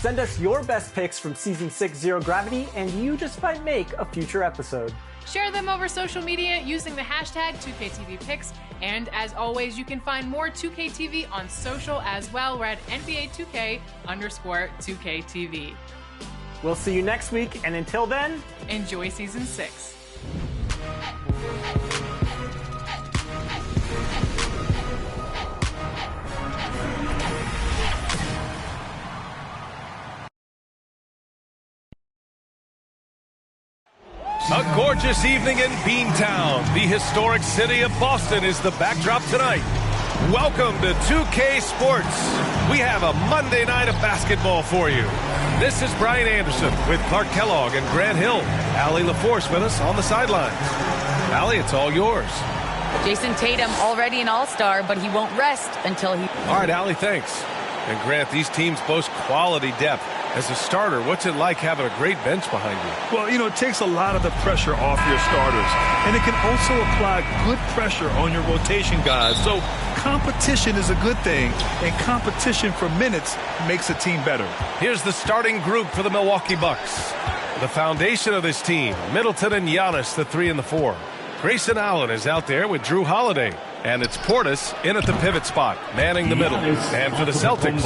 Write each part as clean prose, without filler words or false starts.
Send us your best picks from Season 6 Zero Gravity, and you just might make a future episode. Share them over social media using the hashtag 2KTVPicks. And as always, you can find more 2KTV on social as well. We're at NBA2K_2KTV. We'll see you next week, and until then, enjoy Season 6. A gorgeous evening in Beantown. The historic city of Boston is the backdrop tonight. Welcome to 2K Sports. We have a Monday night of basketball for you. This is Brian Anderson with Clark Kellogg and Grant Hill. Allie LaForce with us on the sidelines. Allie, it's all yours. Jason Tatum already an all-star, but he won't rest until he... All right, Allie, thanks. And Grant, these teams boast quality depth. As a starter, what's it like having a great bench behind you? Well, it takes a lot of the pressure off your starters. And it can also apply good pressure on your rotation guys. So competition is a good thing. And competition for minutes makes a team better. Here's the starting group for the Milwaukee Bucks. The foundation of this team, Middleton and Giannis, the 3 and the 4. Grayson Allen is out there with Drew Holiday. And it's Portis in at the pivot spot, manning the middle. And for the Celtics,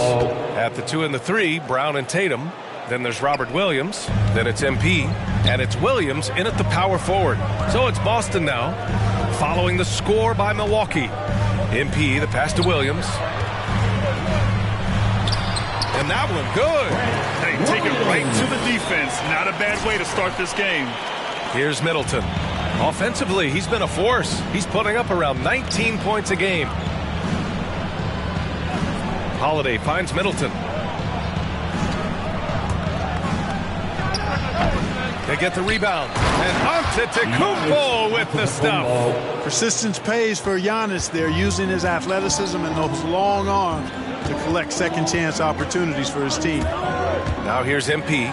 at the 2 and the 3, Brown and Tatum. Then there's Robert Williams. Then it's MP. And it's Williams in at the power forward. So it's Boston now, following the score by Milwaukee. MP, the pass to Williams. And that one, good. Hey, take it right to the defense. Not a bad way to start this game. Here's Middleton. Offensively, he's been a force. He's putting up around 19 points a game. Holiday finds Middleton. They get the rebound. And Antetokounmpo with the stuff. Persistence pays for Giannis there, using his athleticism and those long arms to collect second chance opportunities for his team. Now here's MP.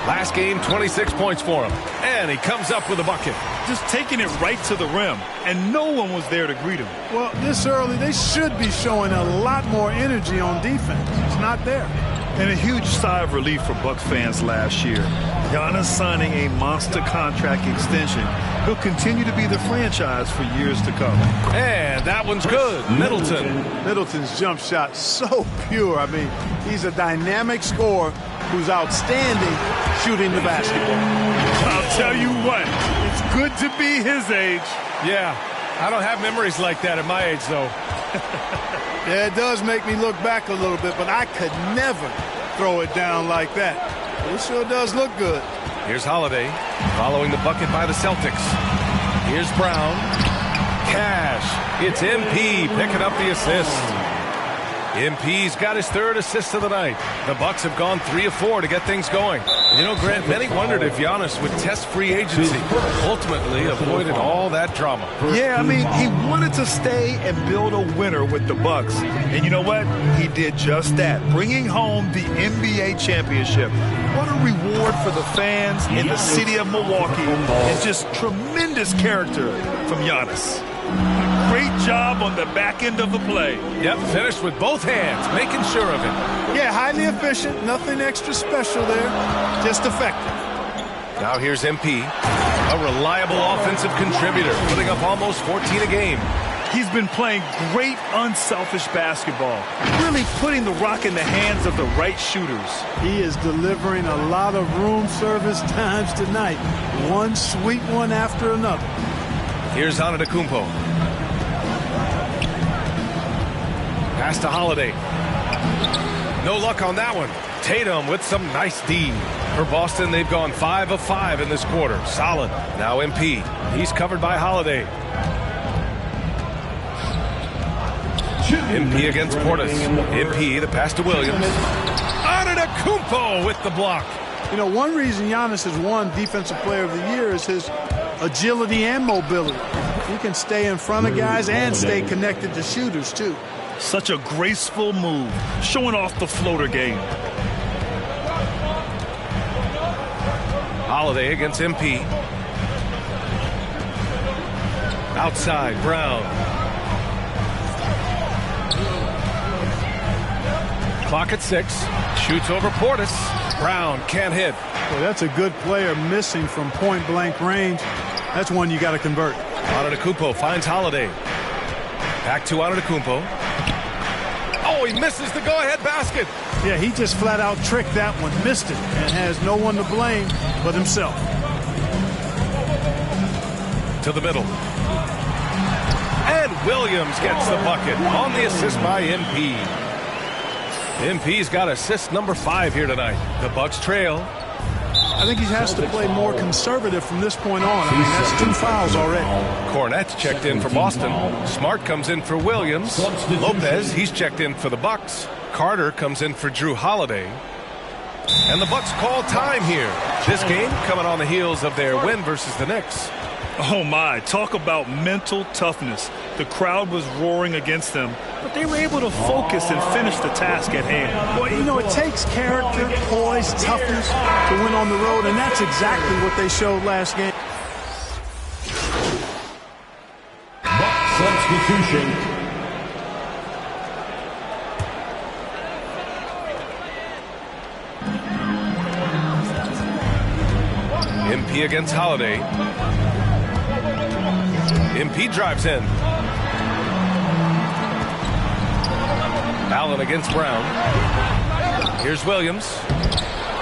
Last game, 26 points for him. And he comes up with a bucket. Just taking it right to the rim, and no one was there to greet him. Well, this early, they should be showing a lot more energy on defense. It's not there. And a huge sigh of relief for Bucks fans last year. Giannis signing a monster contract extension. He'll continue to be the franchise for years to come. And that one's good. Middleton. Middleton's jump shot so pure. I mean, he's a dynamic scorer who's outstanding shooting the basketball. I'll tell you what, it's good to be his age. Yeah, I don't have memories like that at my age, though. Yeah, it does make me look back a little bit, but I could never throw it down like that. It sure does look good. Here's Holiday following the bucket by the Celtics. Here's Brown. Cash. It's MP picking up the assist. MP's got his 3rd assist of the night. The Bucks have gone 3 of 4 to get things going. You know, Grant, many wondered if Giannis would test free agency. Ultimately avoided all that drama. Yeah, I mean, he wanted to stay and build a winner with the Bucks. And you know what? He did just that, bringing home the NBA championship. What a reward for the fans in the city of Milwaukee. And just tremendous character from Giannis. Great job on the back end of the play. Yep, finished with both hands, making sure of it. Yeah, highly efficient, nothing extra special there, just effective. Now here's MP, a reliable offensive contributor, putting up almost 14 a game. He's been playing great unselfish basketball, really putting the rock in the hands of the right shooters. He is delivering a lot of room service times tonight, one sweet one after another. Here's Antetokounmpo. Pass to Holiday. No luck on that one. Tatum with some nice D. For Boston, they've gone 5 of 5 in this quarter. Solid. Now MP. He's covered by Holiday. MP against Portis. MP, the pass to Williams. Antetokounmpo with the block. You know, one reason Giannis has won Defensive Player of the Year is his agility and mobility. He can stay in front of guys and stay connected to shooters, too. Such a graceful move, showing off the floater game. Holiday against MP. Outside, Brown. Clock at 6. Shoots over Portis. Brown can't hit. Boy, that's a good player missing from point-blank range. That's one you got to convert. Antetokounmpo finds Holiday. Back to Antetokounmpo. Oh, he misses the go-ahead basket. Yeah, he just flat-out tricked that one, missed it, and has no one to blame but himself. To the middle. And Williams gets the bucket on the assist by MP. MP's got assist number 5 here tonight. The Bucks trail. I think he has to play more conservative from this point on. I mean, that's 2 fouls already. Cornette checked in for Boston. Smart comes in for Williams. Lopez, he's checked in for the Bucks. Carter comes in for Drew Holiday. And the Bucks call time here. This game coming on the heels of their win versus the Knicks. Oh my, talk about mental toughness. The crowd was roaring against them, but they were able to focus and finish the task at hand. Well, you know, it takes character, poise, toughness to win on the road, and that's exactly what they showed last game. Substitution. MP against Holiday. MP drives in. Allen against Brown. Here's Williams.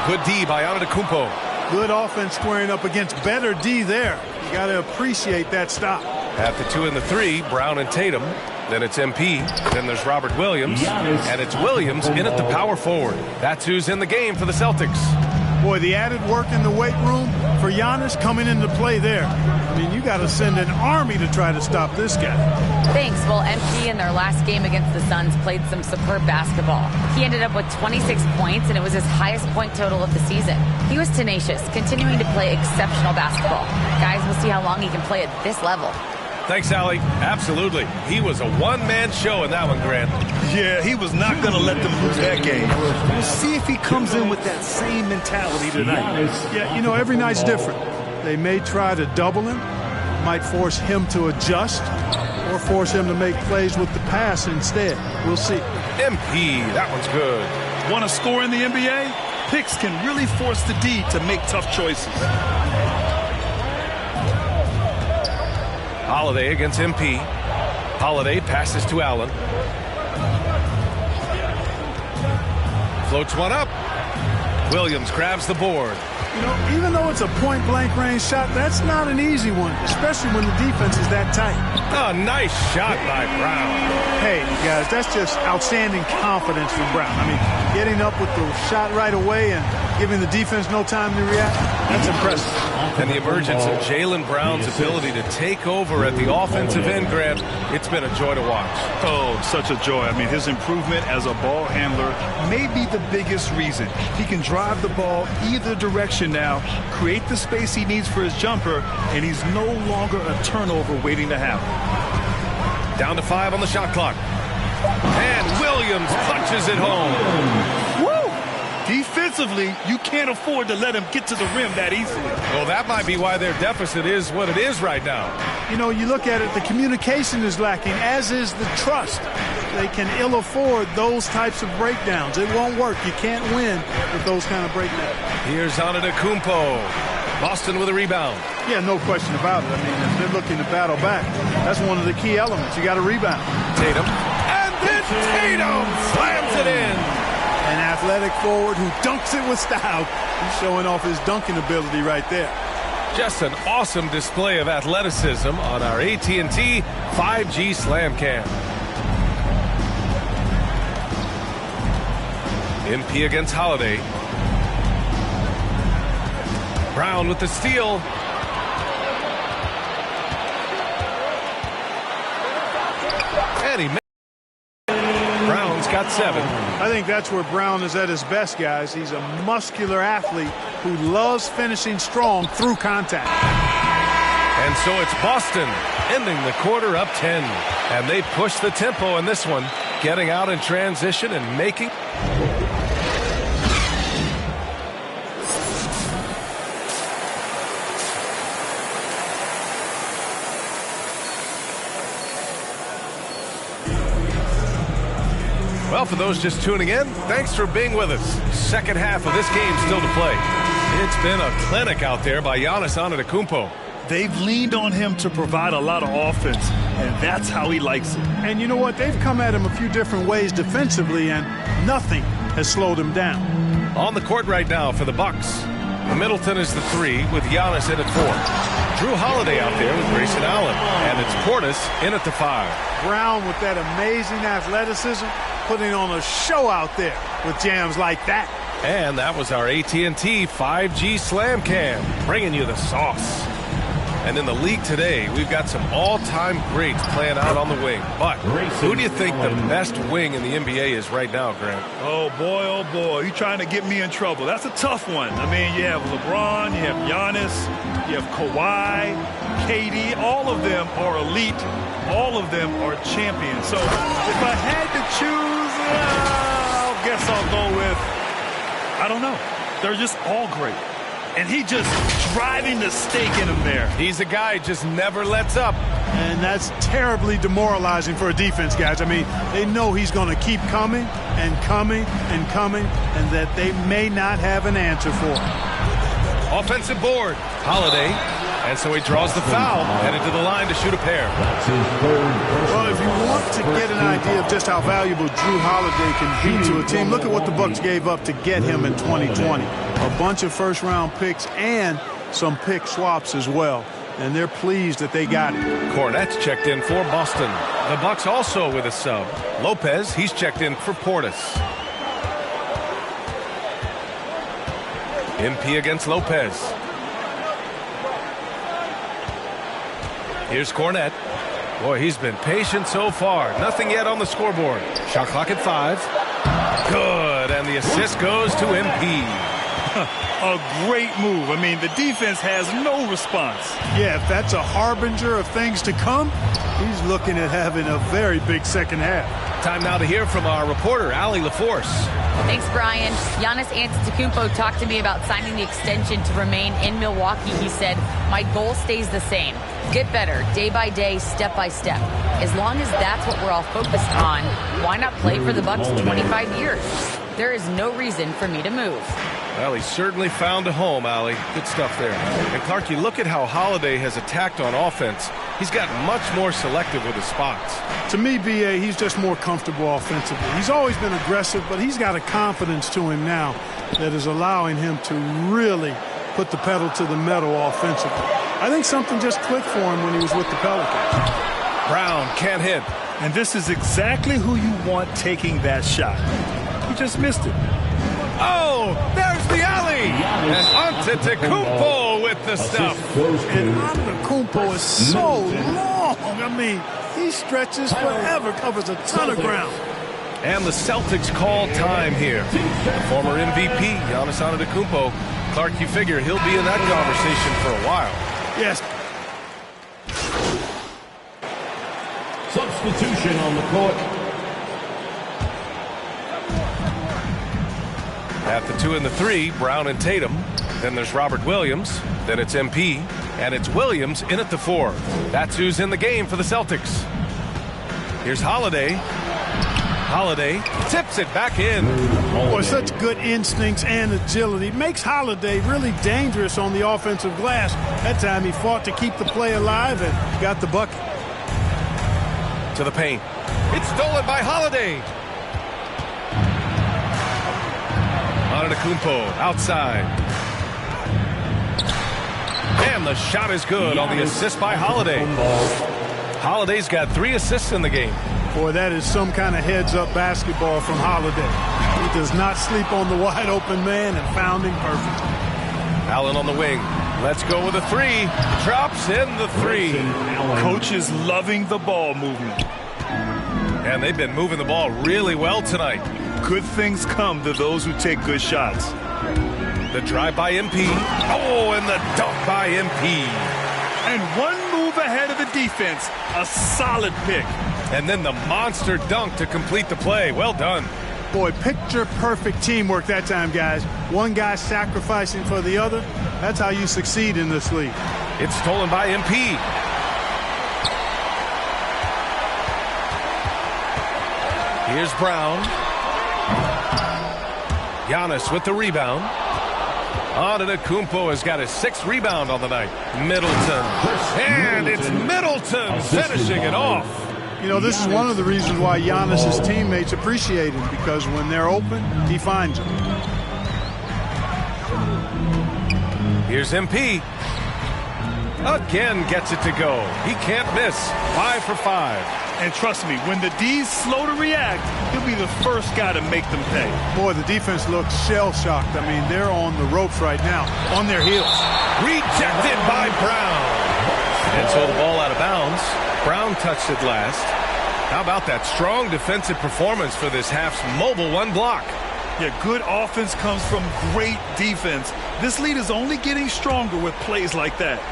Good D by Antetokounmpo. Good offense squaring up against better D there. You got to appreciate that stop. At the 2 and the 3, Brown and Tatum. Then it's MP. Then there's Robert Williams. And it's Williams in at the power forward. That's who's in the game for the Celtics. Boy, the added work in the weight room for Giannis coming into play there. I mean, you got to send an army to try to stop this guy. Thanks. Well, MP in their last game against the Suns played some superb basketball. He ended up with 26 points, and it was his highest point total of the season. He was tenacious, continuing to play exceptional basketball. Guys, we'll see how long he can play at this level. Thanks, Allie. Absolutely. He was a one-man show in that one, Grant. Yeah, he was not going to let them lose that game. We'll see if he comes in with that same mentality tonight. Yeah, you know, every night's different. They may try to double him, might force him to adjust, or force him to make plays with the pass instead. We'll see. MP, that one's good. Want to score in the NBA? Picks can really force the D to make tough choices. Holiday against MP. Holiday passes to Allen. Floats one up. Williams grabs the board. You know, even though it's a point-blank range shot, that's not an easy one, especially when the defense is that tight. Oh, nice shot by Brown. Hey, guys, that's just outstanding confidence from Brown. I mean, getting up with the shot right away and giving the defense no time to react, that's impressive. And the emergence of Jaylen Brown's ability to take over at the offensive end, Grant, it's been a joy to watch. Oh, such a joy. I mean, his improvement as a ball handler may be the biggest reason. He can drive the ball either direction now, create the space he needs for his jumper, and he's no longer a turnover waiting to happen. Down to 5 on the shot clock. And Williams punches it home. Woo! Defensively, you can't afford to let him get to the rim that easily. Well, that might be why their deficit is what it is right now. You know, you look at it, the communication is lacking, as is the trust. They can ill afford those types of breakdowns. It won't work. You can't win with those kind of breakdowns. Here's Antetokounmpo. Boston with a rebound. Yeah, no question about it. I mean, if they're looking to battle back, that's one of the key elements. You got to rebound. Tatum. And then Tatum slams it in. An athletic forward who dunks it with style. He's showing off his dunking ability right there. Just an awesome display of athleticism on our AT&T 5G Slam Cam. MP against Holiday. Brown with the steal. And he made. Brown's got 7. I think that's where Brown is at his best, guys. He's a muscular athlete who loves finishing strong through contact. And so it's Boston ending the quarter up 10. And they push the tempo in this one, getting out in transition and making. Well, for those just tuning in, thanks for being with us. Second half of this game still to play. It's been a clinic out there by Giannis Antetokounmpo. They've leaned on him to provide a lot of offense, and that's how he likes it. And you know what? They've come at him a few different ways defensively, and nothing has slowed him down. On the court right now for the Bucks. Middleton is the 3 with Giannis in at 4. Drew Holiday out there with Grayson Allen. And it's Portis in at the 5. Brown with that amazing athleticism, putting on a show out there with jams like that. And that was our AT&T 5G Slam Cam, bringing you the sauce. And in the league today, we've got some all-time greats playing out on the wing. But who do you think the best wing in the NBA is right now, Grant? Oh, boy, you're trying to get me in trouble. That's a tough one. I mean, you have LeBron, you have Giannis, you have Kawhi, KD. All of them are elite. All of them are champions. So if I had to choose, I guess I'll go with, I don't know. They're just all great. And he just driving the stake in him there. He's a guy who just never lets up. And that's terribly demoralizing for a defense, guys. I mean, they know he's going to keep coming and coming and coming, and that they may not have an answer for it. Offensive board. Holiday. And so he draws the foul, headed to the line to shoot a pair. Well, if you want to get an idea of just how valuable Drew Holiday can be to a team, look at what the Bucks gave up to get him in 2020. A bunch of first-round picks and some pick swaps as well. And they're pleased that they got it. Cornette's checked in for Boston. The Bucks also with a sub. Lopez, he's checked in for Portis. MP against Lopez. Here's Cornette. Boy, he's been patient so far. Nothing yet on the scoreboard. Shot clock at 5. Good, and the assist goes to MP. A great move. I mean, the defense has no response. Yeah, if that's a harbinger of things to come, he's looking at having a very big second half. Time now to hear from our reporter, Allie LaForce. Thanks, Brian. Giannis Antetokounmpo talked to me about signing the extension to remain in Milwaukee. He said, my goal stays the same. Get better, day by day, step by step. As long as that's what we're all focused on, why not play for the Bucks 25 years? There is no reason for me to move. Well, he certainly found a home, Allie. Good stuff there. And Clark, you look at how Holiday has attacked on offense. He's gotten much more selective with his spots. To me, B.A., he's just more comfortable offensively. He's always been aggressive, but he's got a confidence to him now that is allowing him to really put the pedal to the metal offensively. I think something just clicked for him when he was with the Pelicans. Brown can't hit. And this is exactly who you want taking that shot. He just missed it. Oh, there's the alley. And Antetokounmpo with the stuff. And Antetokounmpo is so long. I mean, he stretches forever, covers a ton of ground. And the Celtics call time here. Former MVP, Giannis Antetokounmpo. Clark, you figure he'll be in that conversation for a while. Yes. Substitution on the court. At the 2 and the 3, Brown and Tatum. Then there's Robert Williams. Then it's MP. And it's Williams in at the 4. That's who's in the game for the Celtics. Here's Holiday. Holiday tips it back in. Boy, such good instincts and agility. Makes Holiday really dangerous on the offensive glass. That time he fought to keep the play alive and got the bucket. To the paint. It's stolen by Holiday. Antetokounmpo outside. And the shot is good on the assist by Holiday. Holiday's got 3 assists in the game. Boy, that is some kind of heads-up basketball from Holiday. He does not sleep on the wide-open man and found him perfect. Allen on the wing. Let's go with a 3. Drops in the 3. Coach is loving the ball movement. And they've been moving the ball really well tonight. Good things come to those who take good shots. The drive by MP. Oh, and the dunk by MP. And one move ahead of the defense. A solid pick. And then the monster dunk to complete the play. Well done. Boy, picture-perfect teamwork that time, guys. One guy sacrificing for the other. That's how you succeed in this league. It's stolen by MP. Here's Brown. Giannis with the rebound. Antetokounmpo has got his 6th rebound on the night. Middleton. And it's Middleton finishing it off. You know, this is one of the reasons why Giannis' teammates appreciate him, because when they're open, he finds them. Here's MP. Again gets it to go. He can't miss. 5 for 5. And trust me, when the D's slow to react, he'll be the first guy to make them pay. Boy, the defense looks shell-shocked. I mean, they're on the ropes right now, on their heels. Rejected by Brown. And so the ball out of bounds. Brown touched it last. How about that strong defensive performance for this half's mobile one block? Yeah, good offense comes from great defense. This lead is only getting stronger with plays like that.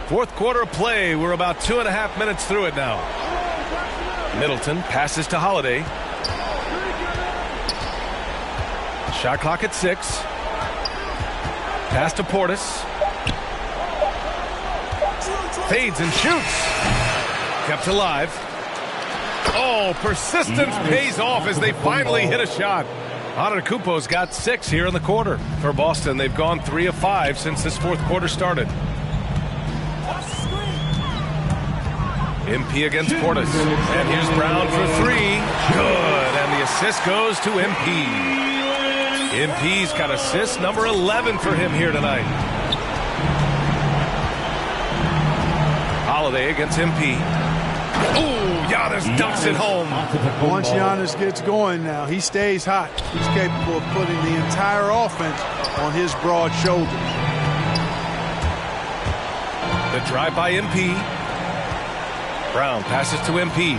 Fourth quarter of play. We're about 2.5 minutes through it now. Middleton passes to Holiday. Shot clock at 6. Pass to Portis. Fades and shoots. Kept alive. Oh, persistence pays off as they finally hit a shot. Antetokounmpo's got 6 here in the quarter. For Boston, they've gone 3 of 5 since this fourth quarter started. MP against Portis. And here's Brown for 3. Good. And the assist goes to MP. MP's got assist number 11 for him here tonight. Holiday against MP. Ooh, Giannis dunks it home. Once Giannis gets going now, he stays hot. He's capable of putting the entire offense on his broad shoulders. The drive by MP. Brown passes to MP.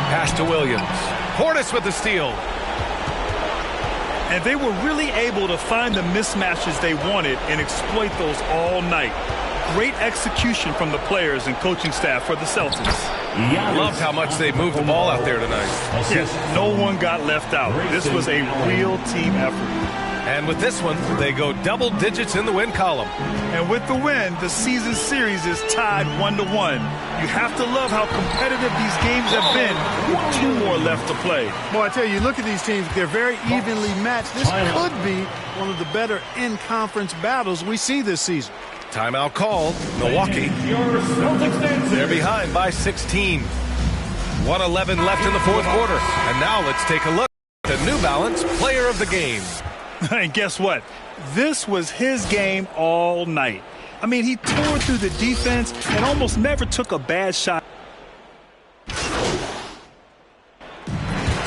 Pass to Williams. Portis with the steal. And they were really able to find the mismatches they wanted and exploit those all night. Great execution from the players and coaching staff for the Celtics. Loved how much they moved the ball out there tonight. Yes, no one got left out. This was a real team effort. And with this one, they go double digits in the win column. And with the win, the season series is tied 1-1. You have to love how competitive these games have been with 2 more left to play. Boy, I tell you, look at these teams. They're very evenly matched. This could be one of the better in-conference battles we see this season. Timeout called. Milwaukee. They're behind by 16. 1:11 left in the fourth quarter. And now let's take a look at the New Balance Player of the Game. And guess what? This was his game all night. I mean, he tore through the defense and almost never took a bad shot.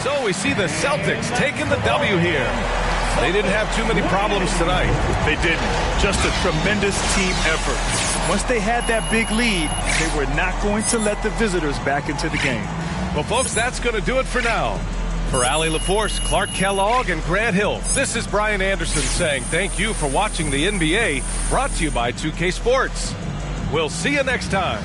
So we see the Celtics taking the W here. They didn't have too many problems tonight. They didn't. Just a tremendous team effort. Once they had that big lead, they were not going to let the visitors back into the game. Well, folks, that's going to do it for now. For Allie LaForce, Clark Kellogg, and Grant Hill, this is Brian Anderson saying thank you for watching the NBA, brought to you by 2K Sports. We'll see you next time.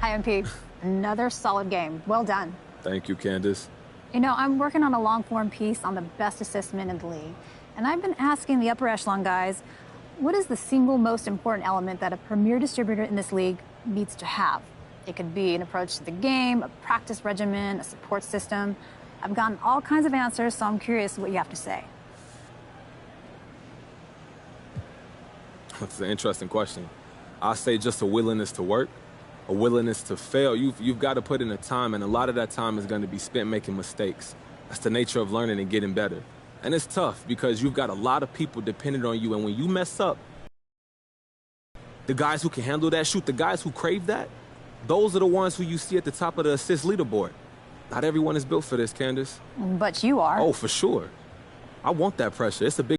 Hi, MP. Another solid game. Well done. Thank you, Candace. You know, I'm working on a long-form piece on the best assessment in the league, and I've been asking the upper echelon guys, what is the single most important element that a premier distributor in this league needs to have? It could be an approach to the game, a practice regimen, a support system. I've gotten all kinds of answers, so I'm curious what you have to say. That's an interesting question. I say just a willingness to work, a willingness to fail. You've got to put in the time, and a lot of that time is going to be spent making mistakes. That's the nature of learning and getting better. And it's tough because you've got a lot of people dependent on you, and when you mess up, the guys who can handle that shoot, the guys who crave that, those are the ones who you see at the top of the assist leaderboard. Not everyone is built for this, Candace. But you are. Oh, for sure. I want that pressure. It's a big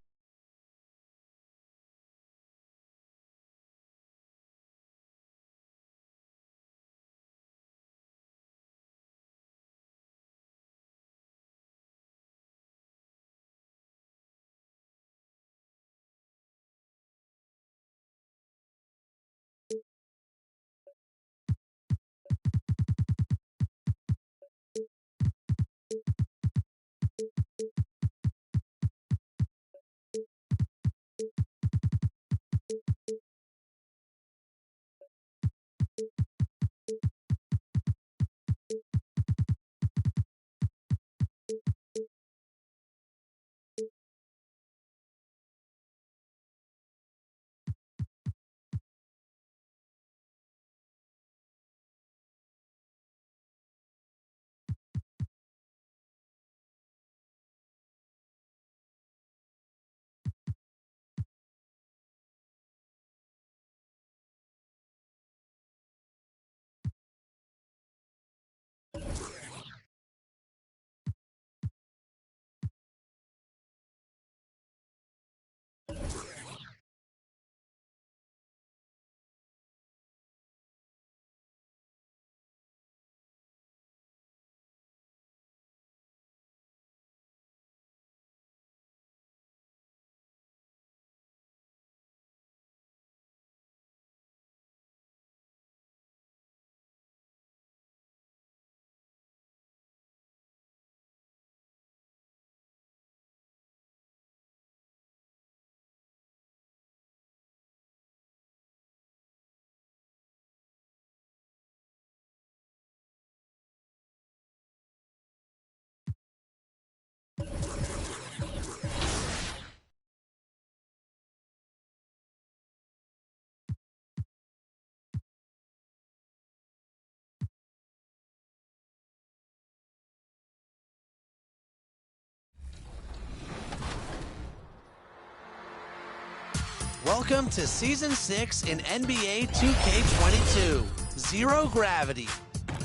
Welcome to Season 6 in NBA 2K22, Zero Gravity.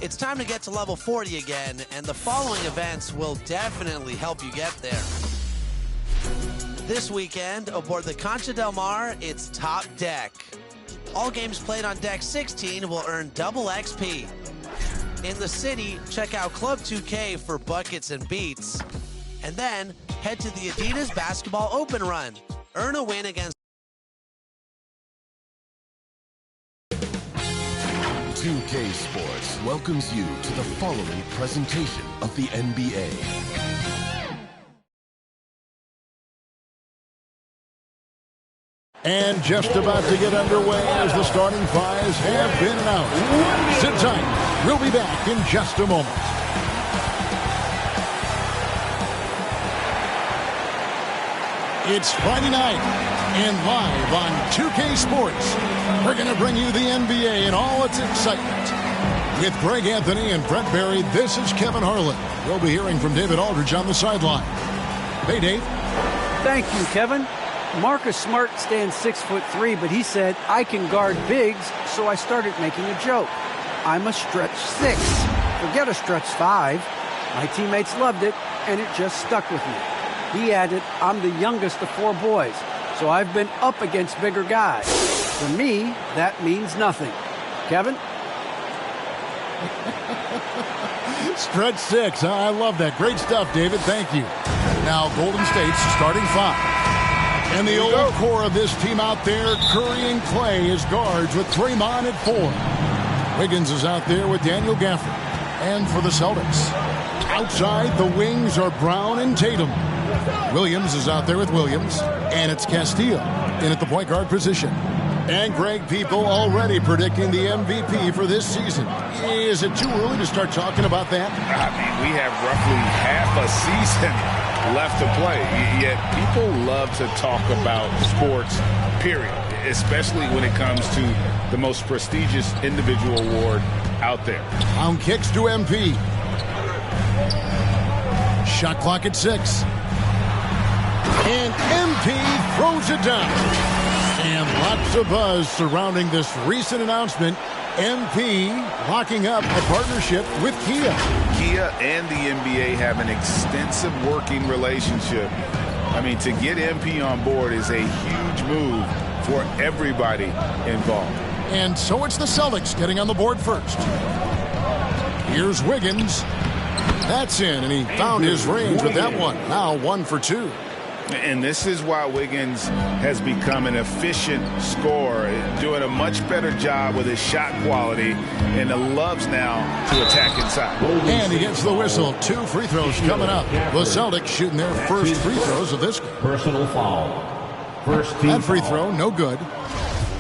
It's time to get to level 40 again, and the following events will definitely help you get there. This weekend, aboard the Concha del Mar, it's Top Deck. All games played on Deck 16 will earn double XP. In the city, check out Club 2K for buckets and beats. And then, head to the Adidas Basketball Open Run. Earn a win against 2K Sports welcomes you to the following presentation of the NBA. And just about to get underway as the starting fives have been announced. Sit tight. We'll be back in just a moment. It's Friday night, and live on 2K Sports, we're going to bring you the NBA and all its excitement. With Greg Anthony and Brent Barry, this is Kevin Harlan. We'll be hearing from David Aldridge on the sideline. Hey, Dave. Thank you, Kevin. Marcus Smart stands 6'3", but he said, I can guard bigs, so I started making a joke. I'm a stretch 6. Forget a stretch 5. My teammates loved it, and it just stuck with me. He added, I'm the youngest of 4 boys, so I've been up against bigger guys. For me, that means nothing. Kevin? Stretch 6. Huh? I love that. Great stuff, David. Thank you. Now, Golden State's starting 5. And the old core of this team out there, Curry and Clay as guards with Draymond at 4. Wiggins is out there with Daniel Gafford. And for the Celtics, outside the wings are Brown and Tatum. Williams is out there with Williams, and it's Castillo in at the point guard position. And Greg, people already predicting the MVP for this season. Is it too early to start talking about that? I mean, we have roughly half a season left to play, yet people love to talk about sports, period, especially when it comes to the most prestigious individual award out there. On kicks to MP. Shot clock at 6. And MP throws it down. And lots of buzz surrounding this recent announcement. MP locking up a partnership with Kia. Kia and the NBA have an extensive working relationship. I mean, to get MP on board is a huge move for everybody involved. And so it's the Celtics getting on the board first. Here's Wiggins. That's in, and he found his range with that one. Now 1 for 2. And this is why Wiggins has become an efficient scorer, doing a much better job with his shot quality, and loves now to attack inside. And he gets the whistle. 2 free throws coming up. The Celtics shooting their first free throws of this game. Personal foul. First team that free throw, no good.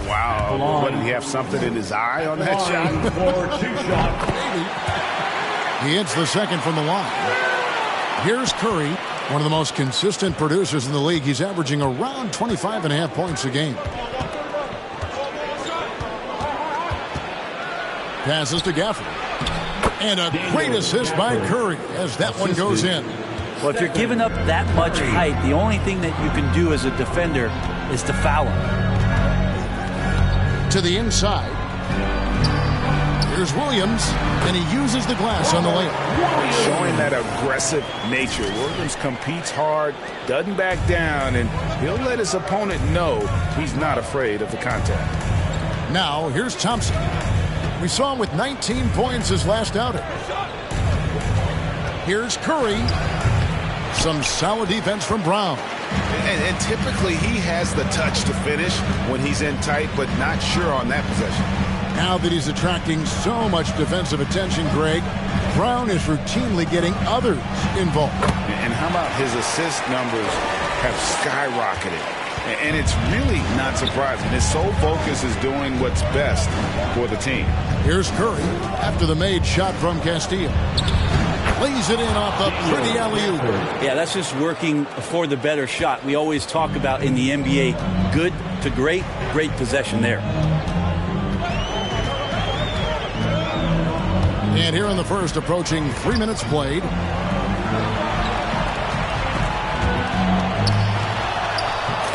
Wow. What, did he have something in his eye on that shot? He hits the second from the line. Here's Curry, one of the most consistent producers in the league. He's averaging around 25.5 points a game. Passes to Gafford. And a great assist by Curry as that one goes in. Well, if you're giving up that much height, the only thing that you can do as a defender is to foul him. To the inside. Here's Williams, and he uses the glass on the layup. Showing that aggressive nature. Williams competes hard, doesn't back down, and he'll let his opponent know he's not afraid of the contact. Now, here's Thompson. We saw him with 19 points his last outing. Here's Curry. Some solid defense from Brown. And typically he has the touch to finish when he's in tight, but not sure on that possession. Now that he's attracting so much defensive attention, Greg, Brown is routinely getting others involved. And how about his assist numbers have skyrocketed? And it's really not surprising. His sole focus is doing what's best for the team. Here's Curry after the made shot from Castillo. Lays it in off a pretty alley-oop. Yeah, that's just working for the better shot. We always talk about in the NBA, good to great, great possession there. And here in the first, approaching 3 minutes played.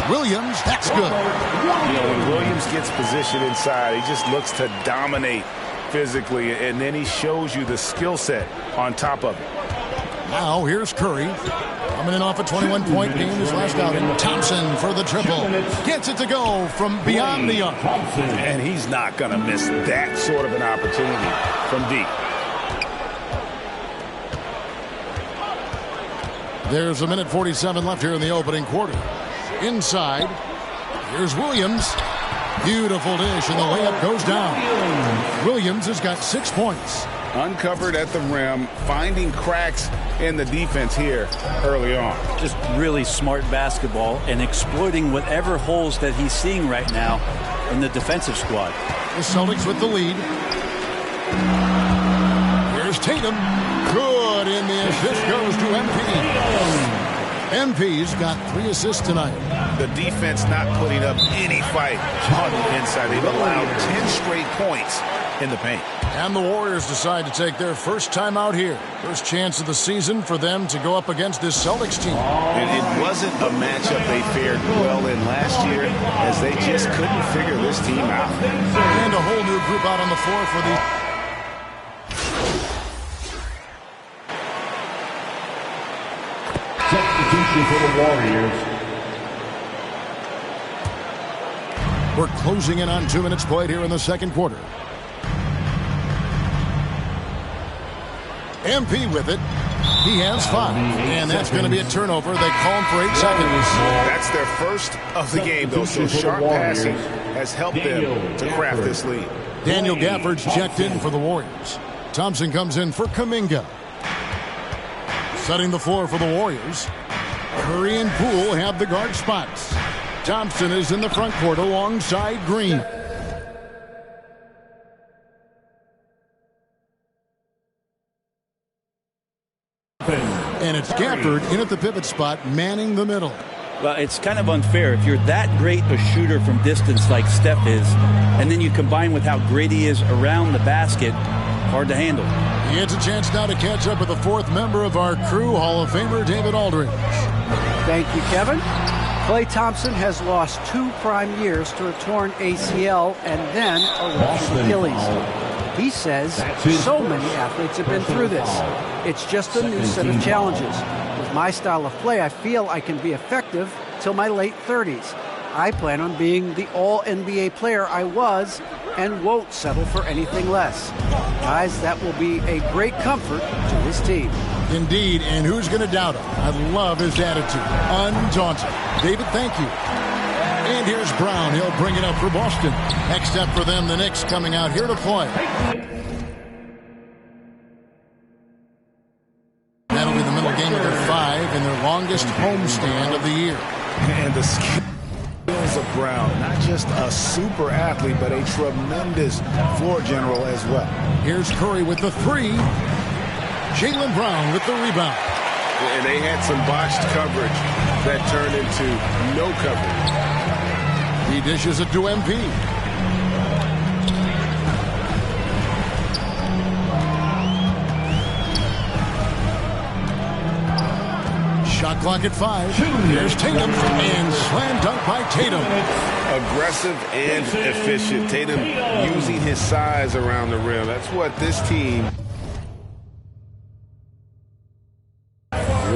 Williams, that's good. When Williams gets positioned inside, he just looks to dominate physically, and then he shows you the skill set on top of it. Now here's Curry. Coming in off a 21-point game his last outing. Thompson for the triple. Gets it to go from beyond the arc. And he's not going to miss that sort of an opportunity from deep. There's 1:47 left here in the opening quarter. Inside, here's Williams. Beautiful dish, and the layup goes down. Williams has got 6 points. Uncovered at the rim, finding cracks in the defense here early on. Just really smart basketball and exploiting whatever holes that he's seeing right now in the defensive squad. The Celtics with the lead. Here's Tatum. Good in the assist goes to MP. MP's got 3 assists tonight. The defense not putting up any fight on the inside. They've allowed 10 straight points in the paint. And the Warriors decide to take their first time out here. First chance of the season for them to go up against this Celtics team. It wasn't a matchup they fared well in last year, as they just couldn't figure this team out. And a whole new group out on the floor for the... Substitution for the Warriors. We're closing in on 2 minutes played here in the second quarter. MP with it. He has 5. And that's going to be a turnover. They call him for 8 seconds. That's their first of the game, though, so sharp passing has helped them to craft this lead. Daniel Gafford's checked in for the Warriors. Thompson comes in for Kuminga. Setting the floor for the Warriors. Curry and Poole have the guard spots. Thompson is in the front court alongside Green. And it's Gafford in at the pivot spot, manning the middle. Well, it's kind of unfair. If you're that great a shooter from distance like Steph is, and then you combine with how great he is around the basket, hard to handle. He gets a chance now to catch up with the 4th member of our crew, Hall of Famer David Aldridge. Thank you, Kevin. Klay Thompson has lost 2 prime years to a torn ACL and then a ruptured Achilles. He says so many athletes have been through this. It's just a new set of challenges. With my style of play, I feel I can be effective till my late 30s. I plan on being the all-NBA player I was and won't settle for anything less. Guys, that will be a great comfort to his team. Indeed, and who's going to doubt him? I love his attitude. Undaunted. David, thank you. And here's Brown. He'll bring it up for Boston. Next up for them, the Knicks coming out here to play. That'll be the middle game of their 5 in their longest homestand of the year. And the skills of Brown, not just a super athlete, but a tremendous floor general as well. Here's Curry with the 3. Jaylen Brown with the rebound. And they had some botched coverage that turned into no coverage. He dishes it to MP. Shot clock at 5. Here's Tatum, and slam dunk by Tatum. Aggressive and efficient. Tatum using his size around the rim. That's what this team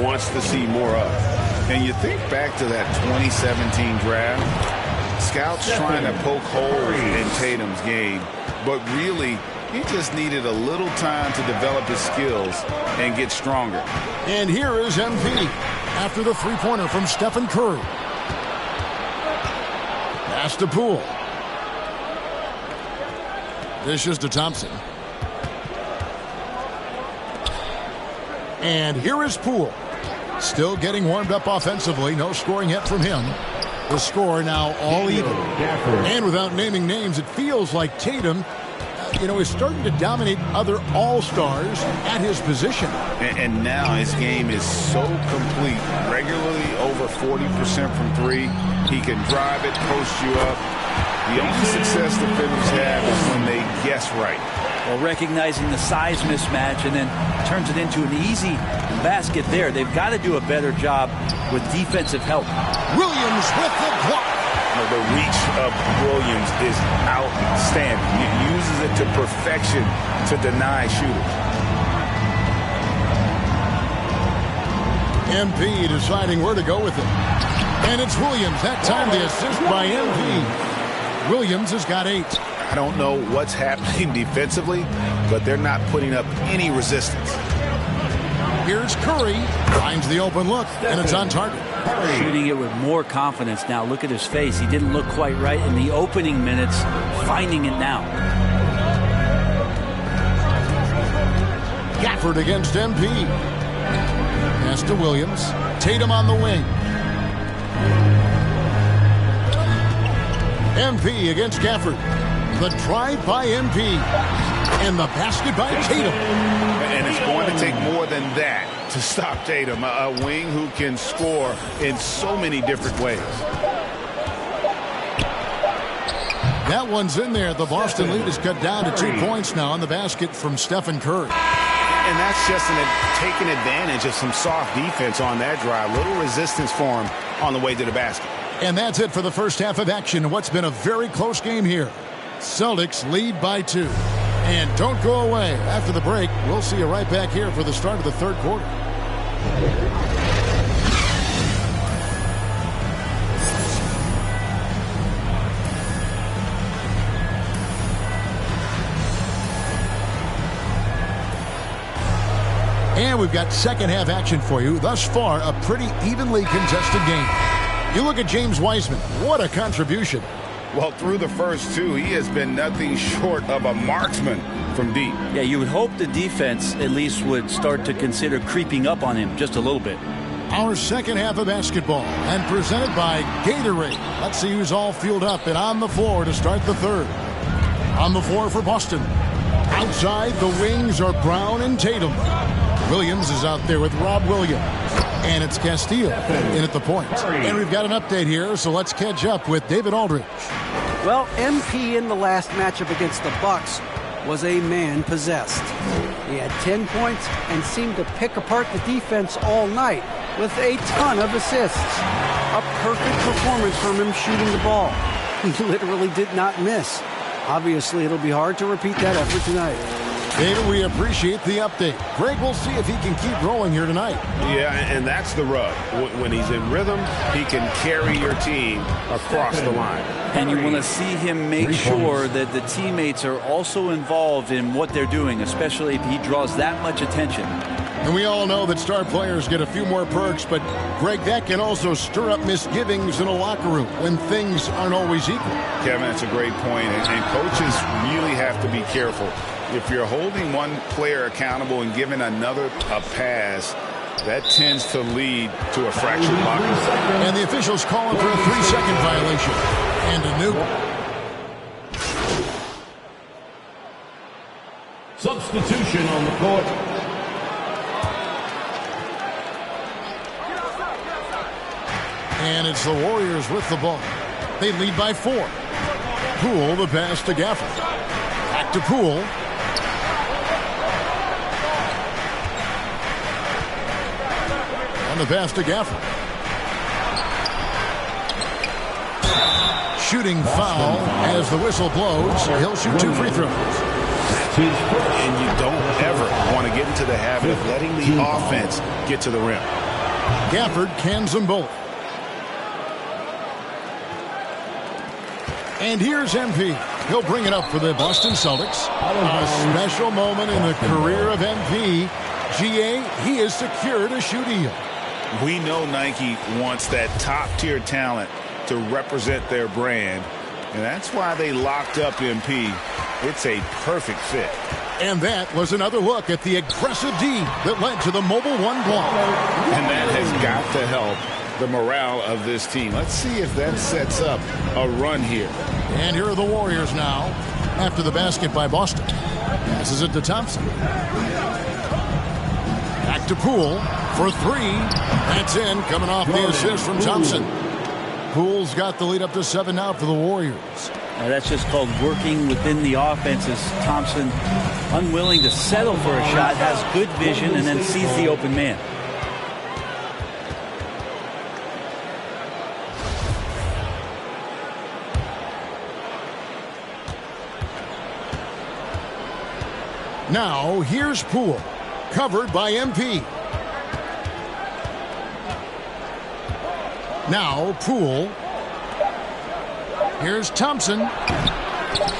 wants to see more of. And you think back to that 2017 draft, scouts trying to poke holes in Tatum's game, but really he just needed a little time to develop his skills and get stronger. And here is MP after the 3-pointer from Stephen Curry. Pass to Poole. Dishes to Thompson. And here is Poole. Still getting warmed up offensively. No scoring yet from him. The score now all even. And without naming names, it feels like Tatum, is starting to dominate other all-stars at his position. And now his game is so complete. Regularly over 40% from 3. He can drive it, post you up. The only success defenders have is when they guess right. Well, recognizing the size mismatch and then turns it into an easy basket there. They've got to do a better job with defensive help. Williams with the block. The reach of Williams is outstanding. He uses it to perfection to deny shooters. MP deciding where to go with it. And it's Williams. That time the assist by MP. Williams has got 8. I don't know what's happening defensively, but they're not putting up any resistance. Here's Curry. Finds the open look, and it's on target. Shooting it with more confidence now. Look at his face. He didn't look quite right in the opening minutes. Finding it now. Gafford against MP. Pass to Williams. Tatum on the wing. MP against Gafford. The drive by MP. And the basket by Tatum. And it's going to take more than that to stop Tatum, a wing who can score in so many different ways. That one's in there. The Boston lead is cut down to 2 points now on the basket from Stephen Curry. And that's just taking advantage of some soft defense on that drive. Little resistance for him on the way to the basket. And that's it for the first half of action. What's been a very close game here. Celtics lead by 2. And don't go away. After the break, we'll see you right back here for the start of the third quarter. And we've got second half action for you. Thus far, a pretty evenly contested game. You look at James Wiseman. What a contribution. Well, through the first 2, he has been nothing short of a marksman from deep. Yeah, you would hope the defense at least would start to consider creeping up on him just a little bit. Our second half of basketball, and presented by Gatorade. Let's see who's all fueled up and on the floor to start the third. On the floor for Boston. Outside, the wings are Brown and Tatum. Williams is out there with Rob Williams. And it's Castillo in at the point. And we've got an update here, so let's catch up with David Aldridge. Well, MP in the last matchup against the Bucks was a man possessed. He had 10 points and seemed to pick apart the defense all night with a ton of assists. A perfect performance from him shooting the ball. He literally did not miss. Obviously, it'll be hard to repeat that effort tonight. David, we appreciate the update. Greg, we'll see if he can keep rolling here tonight. Yeah, and that's the rub. When he's in rhythm, he can carry your team across the line. And you want to see him make sure that the teammates are also involved in what they're doing, especially if he draws that much attention. And we all know that star players get a few more perks, but, Greg, that can also stir up misgivings in a locker room when things aren't always equal. Kevin, that's a great point, and coaches really have to be careful. If you're holding one player accountable and giving another a pass, that tends to lead to a fractured locker room. And the officials calling for a 3-second violation. And a new substitution on the court. And it's the Warriors with the ball. They lead by 4. Poole, the pass to Gafford. Back to Poole. And the pass to Gafford. Shooting foul as the whistle blows. He'll shoot 2 free throws. And you don't ever want to get into the habit of letting the offense get to the rim. Gafford cans them both. And here's MP. He'll bring it up for the Boston Celtics. A special moment in the career of MP. GA, he has secured a shoe deal. We know Nike wants that top-tier talent to represent their brand, and that's why they locked up MP. It's a perfect fit. And that was another look at the aggressive D that led to the mobile 1 block. And that has got to help the morale of this team. Let's see if that sets up a run here. And here are the Warriors now after the basket by Boston. Passes it to Thompson. Back to Poole for 3. That's in, coming off the assist from Thompson. Poole's got the lead up to 7 now for the Warriors. That's just called working within the offense as Thompson, unwilling to settle for a shot, has good vision, and then sees the open man. Now, here's Poole, covered by MP. Now, Poole. Here's Thompson.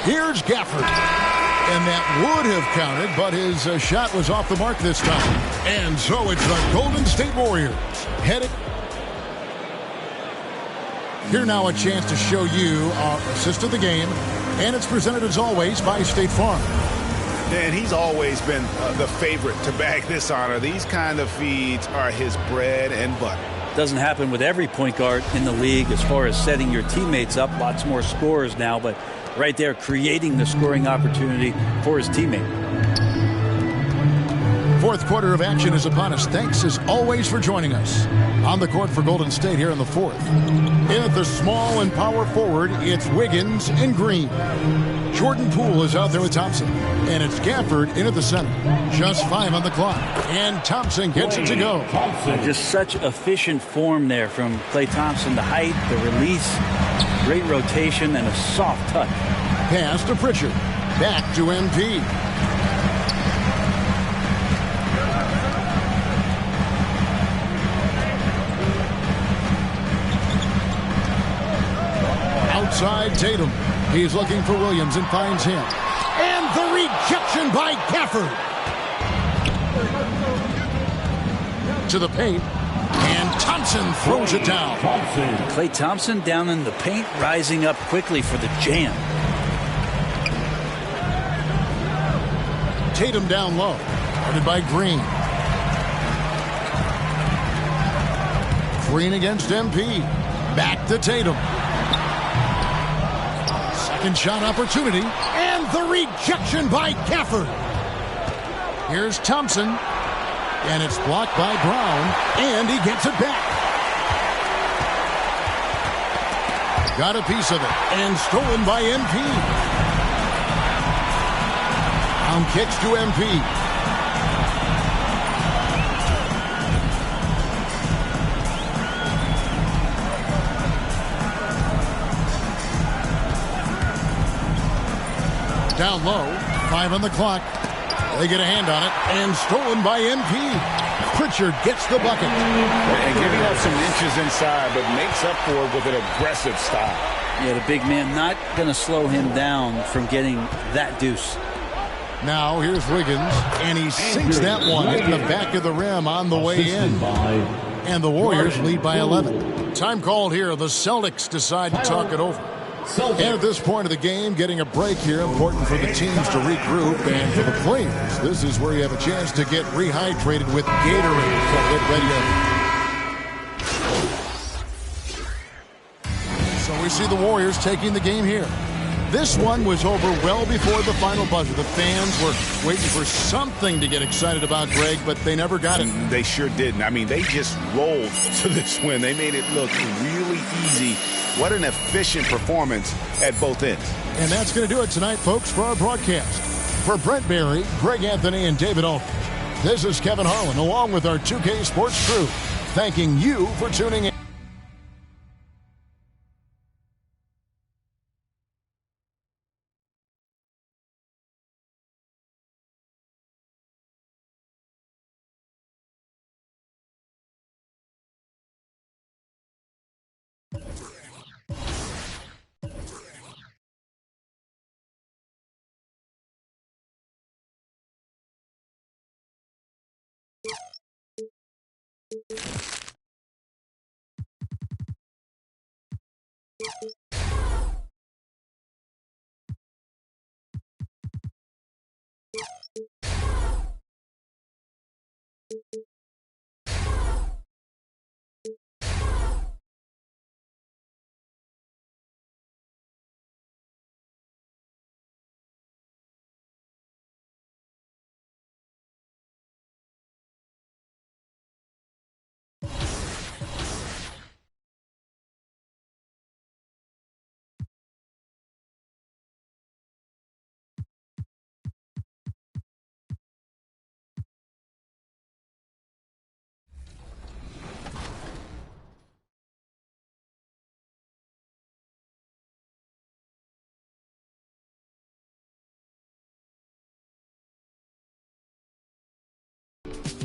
Here's Gafford. And that would have counted, but his shot was off the mark this time. And so it's the Golden State Warriors headed. Here now a chance to show you our assist of the game. And it's presented as always by State Farm. And he's always been the favorite to bag this honor. These kind of feeds are his bread and butter. Doesn't happen with every point guard in the league as far as setting your teammates up. Lots more scorers now, but right there creating the scoring opportunity for his teammate. Fourth quarter of action is upon us. Thanks as always for joining us. On the court for Golden State here in the fourth. In at the small and power forward, it's Wiggins and Green. Jordan Poole is out there with Thompson. And it's Gafford in at the center. Just 5 on the clock. And Thompson gets it to go. Just such efficient form there from Klay Thompson. The height, the release, great rotation, and a soft touch. Pass to Pritchard. Back to MP. Outside Tatum. He's looking for Williams and finds him. And the rejection by Gafford. To the paint. And Thompson throws it down. Klay Thompson down in the paint, rising up quickly for the jam. Tatum down low. Guarded by Green. Green against MP. Back to Tatum. Second shot opportunity. And the rejection by Gafford. Here's Thompson. And it's blocked by Brown. And he gets it back. Got a piece of it. And stolen by MP. Brown kicks to MP. Down low, 5 on the clock. They get a hand on it, and stolen by MP. Pritchard gets the bucket. And giving up some inches inside, but makes up for it with an aggressive style. Yeah, the big man not going to slow him down from getting that deuce. Now here's Wiggins, and he sinks that one in the back of the rim on the way in. And the Warriors lead by 11. Time called here. The Celtics decide to talk it over. And at this point of the game, getting a break here, important for the teams to regroup, and for the players, this is where you have a chance to get rehydrated with Gatorade. So get ready. So we see the Warriors taking the game here. This one was over well before the final buzzer. The fans were waiting for something to get excited about, Greg, but they never got it. They sure didn't. I mean, they just rolled to this win. They made it look really easy. What an efficient performance at both ends. And that's going to do it tonight, folks, for our broadcast. For Brent Barry, Greg Anthony, and David Alton, this is Kevin Harlan, along with our 2K Sports crew, thanking you for tuning in.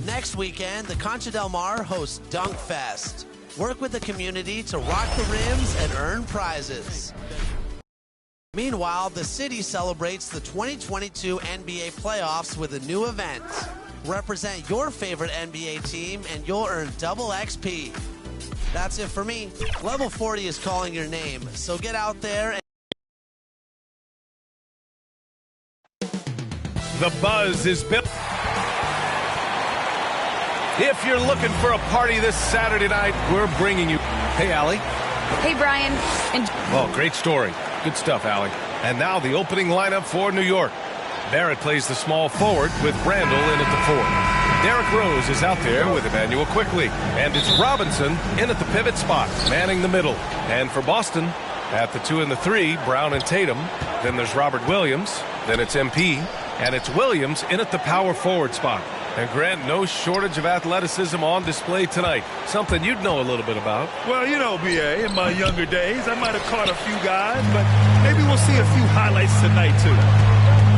Next weekend, the Concha Del Mar hosts Dunk Fest. Work with the community to rock the rims and earn prizes. Meanwhile, the city celebrates the 2022 NBA playoffs with a new event. Represent your favorite NBA team and you'll earn double XP. That's it for me. Level 40 is calling your name, so get out there and The buzz is built. If you're looking for a party this Saturday night, we're bringing you. Hey, Allie. Hey, Brian. Oh, great story. Good stuff, Allie. And now the opening lineup for New York. Barrett plays the small forward with Randall in at the 4. Derrick Rose is out there with Emmanuel Quickly. And it's Robinson in at the pivot spot, manning the middle. And for Boston, at the 2 and the 3, Brown and Tatum. Then there's Robert Williams. Then it's MP. And it's Williams in at the power forward spot. And Grant, no shortage of athleticism on display tonight. Something you'd know a little bit about. Well, you know, B.A., in my younger days, I might have caught a few guys, but maybe we'll see a few highlights tonight, too.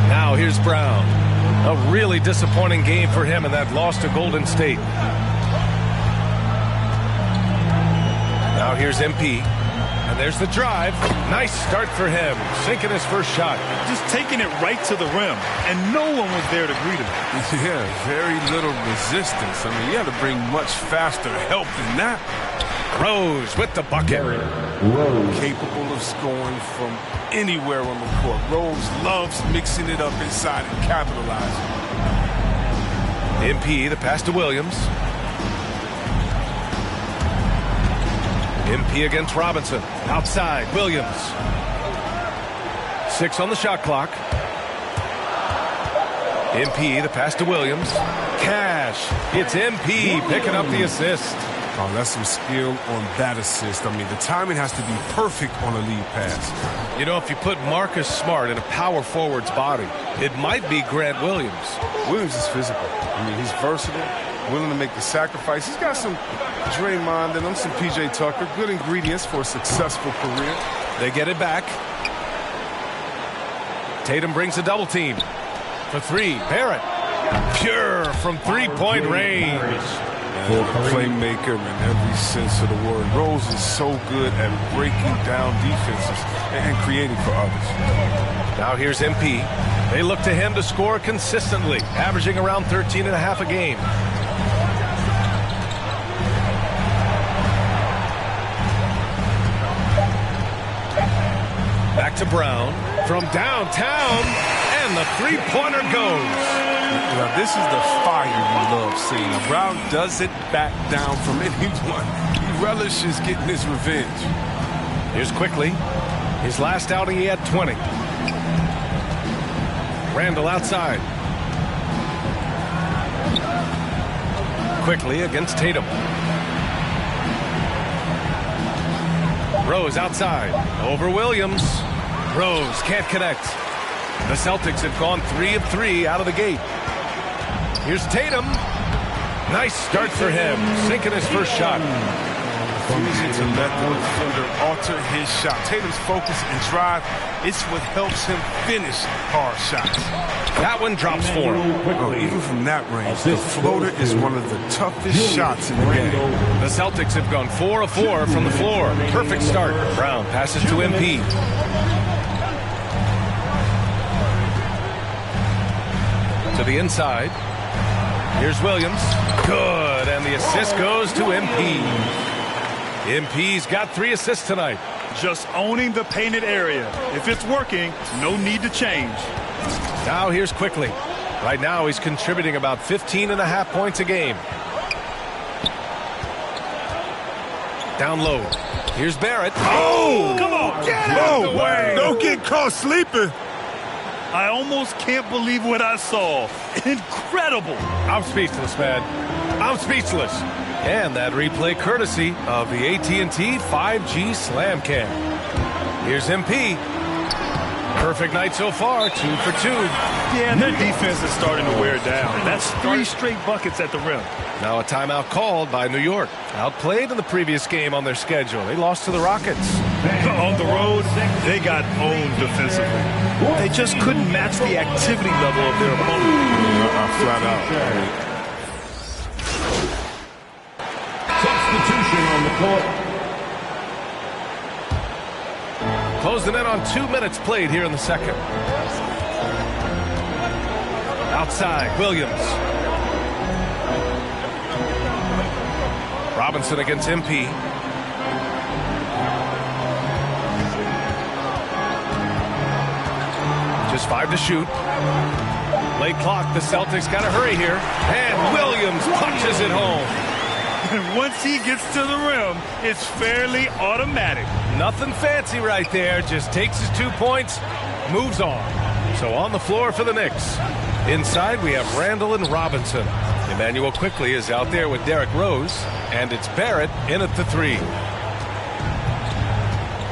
Now here's Brown. A really disappointing game for him in that loss to Golden State. Now here's MP. And there's the drive. Nice start for him. Sinking his first shot. Just taking it right to the rim, and no one was there to greet him. Yeah, very little resistance. I mean, you had to bring much faster help than that. Rose with the bucket. Capable of scoring from anywhere on the court. Rose loves mixing it up inside and capitalizing. MP, the pass to Williams. MP against Robinson. Outside, Williams. 6 on the shot clock. MP, the pass to Williams. Cash. It's MP picking up the assist. Oh, that's some skill on that assist. I mean, the timing has to be perfect on a lead pass. You know, if you put Marcus Smart in a power forward's body, it might be Grant Williams. Williams is physical. I mean, he's versatile, willing to make the sacrifice. He's got some Draymond and some P.J. Tucker. Good ingredients for a successful career. They get it back. Tatum brings a double team. For 3, Barrett. Pure from three-point range. And a playmaker in every sense of the word. Rose is so good at breaking down defenses and creating for others. Now here's MP. They look to him to score consistently, averaging around 13.5 a game. Back to Brown from downtown, and the three-pointer goes. Now, this is the fire you love seeing. Now, Brown doesn't back down from anyone. He relishes getting his revenge. Here's Quickly. His last outing, he had 20. Randall outside. Quickly against Tatum. Rose outside. Over Williams. Rose can't connect. The Celtics have gone 3 of 3 out of the gate. Here's Tatum. Nice start for him. Sinking his first shot. Refusing to let the defender alter his shot. Tatum's focus and drive, it's what helps him finish hard shots. That one drops for him. Oh, even from that range, the floater is one of the toughest shots in the game. The Celtics have gone 4 of 4 from the floor. Perfect start. Brown passes to MP. To the inside. Here's Williams. Good, and the assist goes to MP. MP's got 3 assists tonight. Just owning the painted area. If it's working, no need to change. Now here's Quickly. Right now he's contributing about 15.5 points a game. Down low. Here's Barrett. Oh! Come on, get out of the way! Don't get caught sleeping. I almost can't believe what I saw. Incredible. I'm speechless, man. I'm speechless. And that replay courtesy of the AT&T 5G Slam Cam. Here's MP. Perfect night so far, 2 for 2. Yeah, their defense is starting to wear down. That's 3 straight buckets at the rim. Now a timeout called by New York. Outplayed in the previous game on their schedule. They lost to the Rockets. On the road, they got owned defensively. They just couldn't match the activity level of their opponent. Flat out. substitution on the court. Closing in on 2 minutes played here in the second. Outside, Williams. Robinson against MP. Just 5 to shoot. Late clock, the Celtics got to hurry here. And Williams punches it home. And once he gets to the rim, it's fairly automatic. Nothing fancy right there. Just takes his 2 points, moves on. So on the floor for the Knicks. Inside, we have Randall and Robinson. Emmanuel quickly is out there with Derrick Rose. And it's Barrett in at the 3.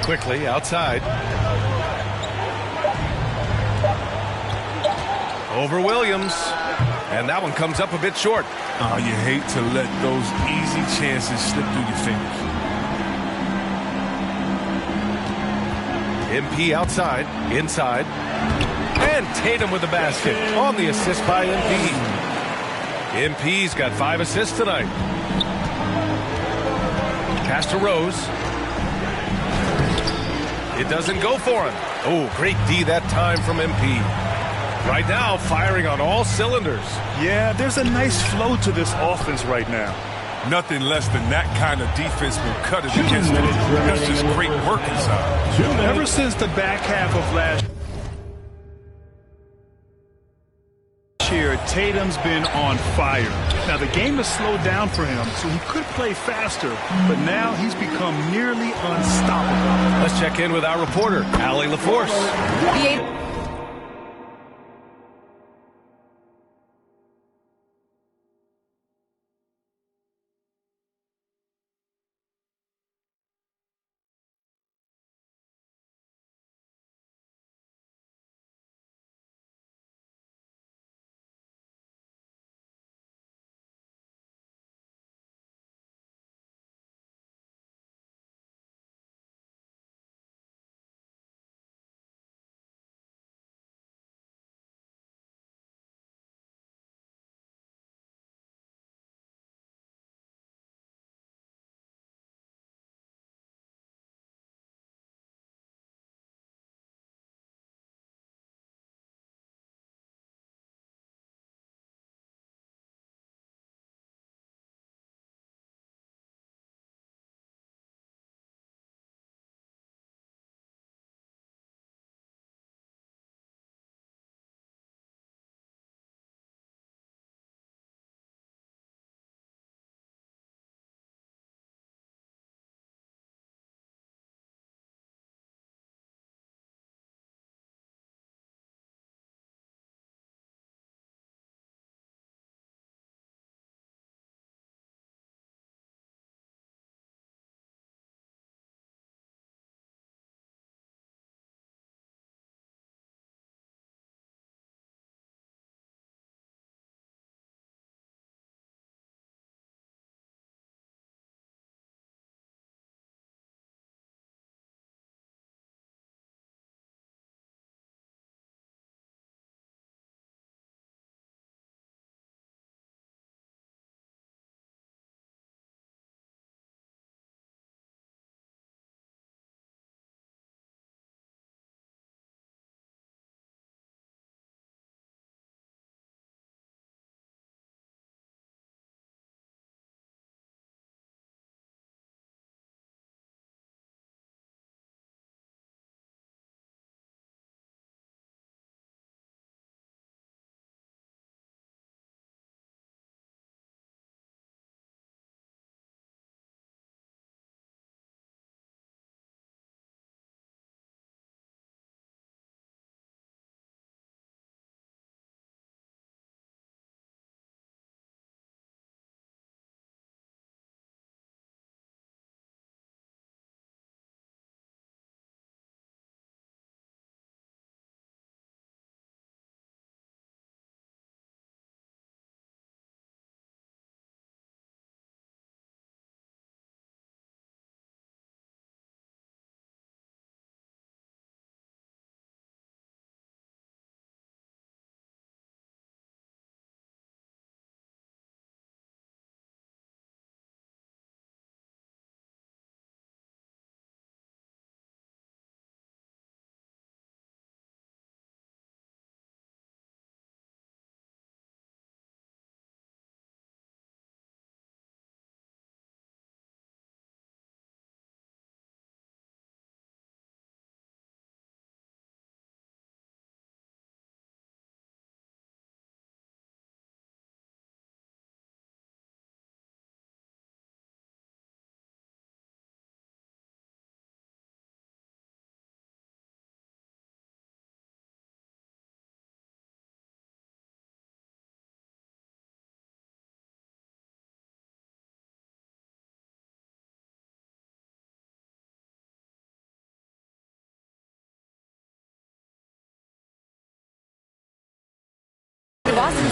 Quickly outside. Over Williams. And that one comes up a bit short. Oh, you hate to let those easy chances slip through your fingers. MP outside, inside. And Tatum with the basket on the assist by MP. MP's got 5 assists tonight. Pass to Rose. It doesn't go for him. Oh, great D that time from MP. Right now, firing on all cylinders. Yeah, there's a nice flow to this offense right now. Nothing less than that kind of defense will cut it against them. That's just great work inside. Ever since the back half of last year, Tatum's been on fire. Now, the game has slowed down for him, so he could play faster, but now he's become nearly unstoppable. Let's check in with our reporter, Allie LaForce.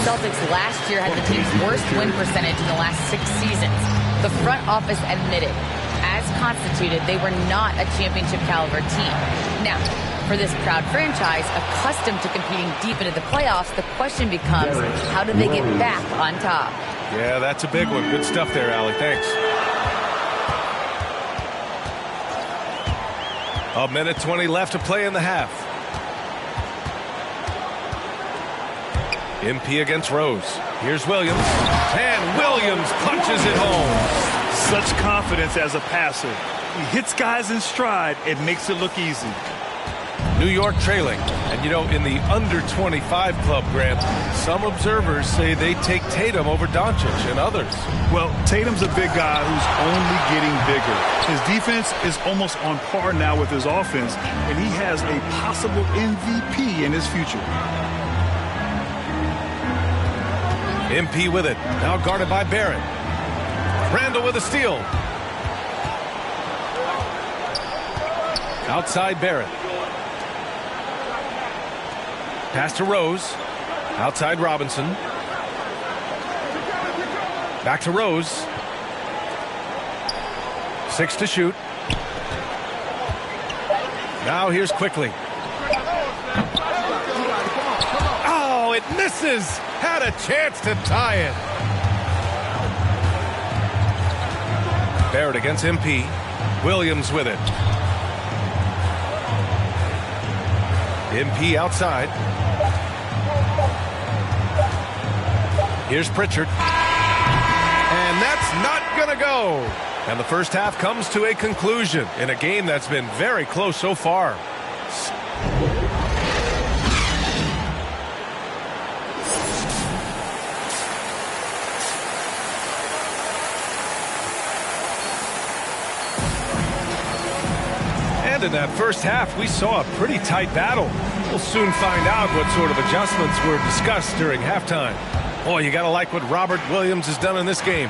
Celtics last year had the team's worst win percentage in the last 6 seasons. The front office admitted, as constituted, they were not a championship caliber team. Now, for this proud franchise, accustomed to competing deep into the playoffs, the question becomes, how do they get back on top? Yeah, that's a big one. Good stuff there, Allie. Thanks. A minute 20 left to play in the half. MP against Rose. Here's Williams. And Williams punches it home. Such confidence as a passer. He hits guys in stride. It makes it look easy. New York trailing. And, you know, in the under-25 club, Grant, some observers say they take Tatum over Doncic and others. Well, Tatum's a big guy who's only getting bigger. His defense is almost on par now with his offense, and he has a possible MVP in his future. MP with it. Now guarded by Barrett. Randall with a steal. Outside Barrett. Pass to Rose. Outside Robinson. Back to Rose. 6 to shoot. Now here's Quickly. Oh, it misses. Had a chance to tie it. Barrett against MP. Williams with it. MP outside. Here's Pritchard. And that's not going to go. And the first half comes to a conclusion in a game that's been very close so far. In that first half, we saw a pretty tight battle. We'll soon find out what sort of adjustments were discussed during halftime. Boy, you got to like what Robert Williams has done in this game.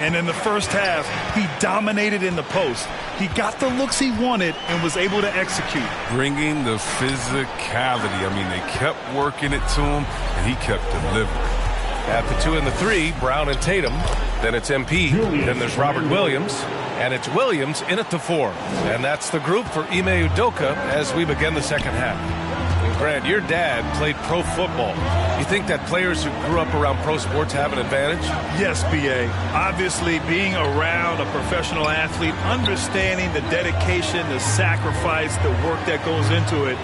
And in the first half, he dominated in the post. He got the looks he wanted and was able to execute. Bringing the physicality. I mean, they kept working it to him, and he kept delivering. At the 2 and the 3, Brown and Tatum. Then it's MP. Then there's Robert Williams. And it's Williams in at the 4. And that's the group for Ime Udoka as we begin the second half. And Grant, your dad played pro football. You think that players who grew up around pro sports have an advantage? Yes, B.A. Obviously, being around a professional athlete, understanding the dedication, the sacrifice, the work that goes into it,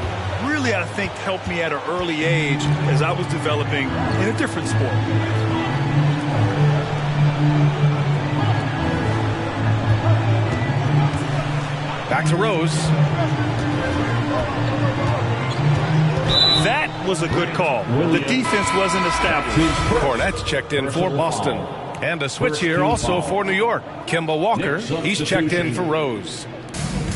really, I think, helped me at an early age as I was developing in a different sport. Back to Rose. That was a good call. The defense wasn't established. Cornette's checked in for Boston. And a switch here also for New York. Kemba Walker, he's checked in for Rose.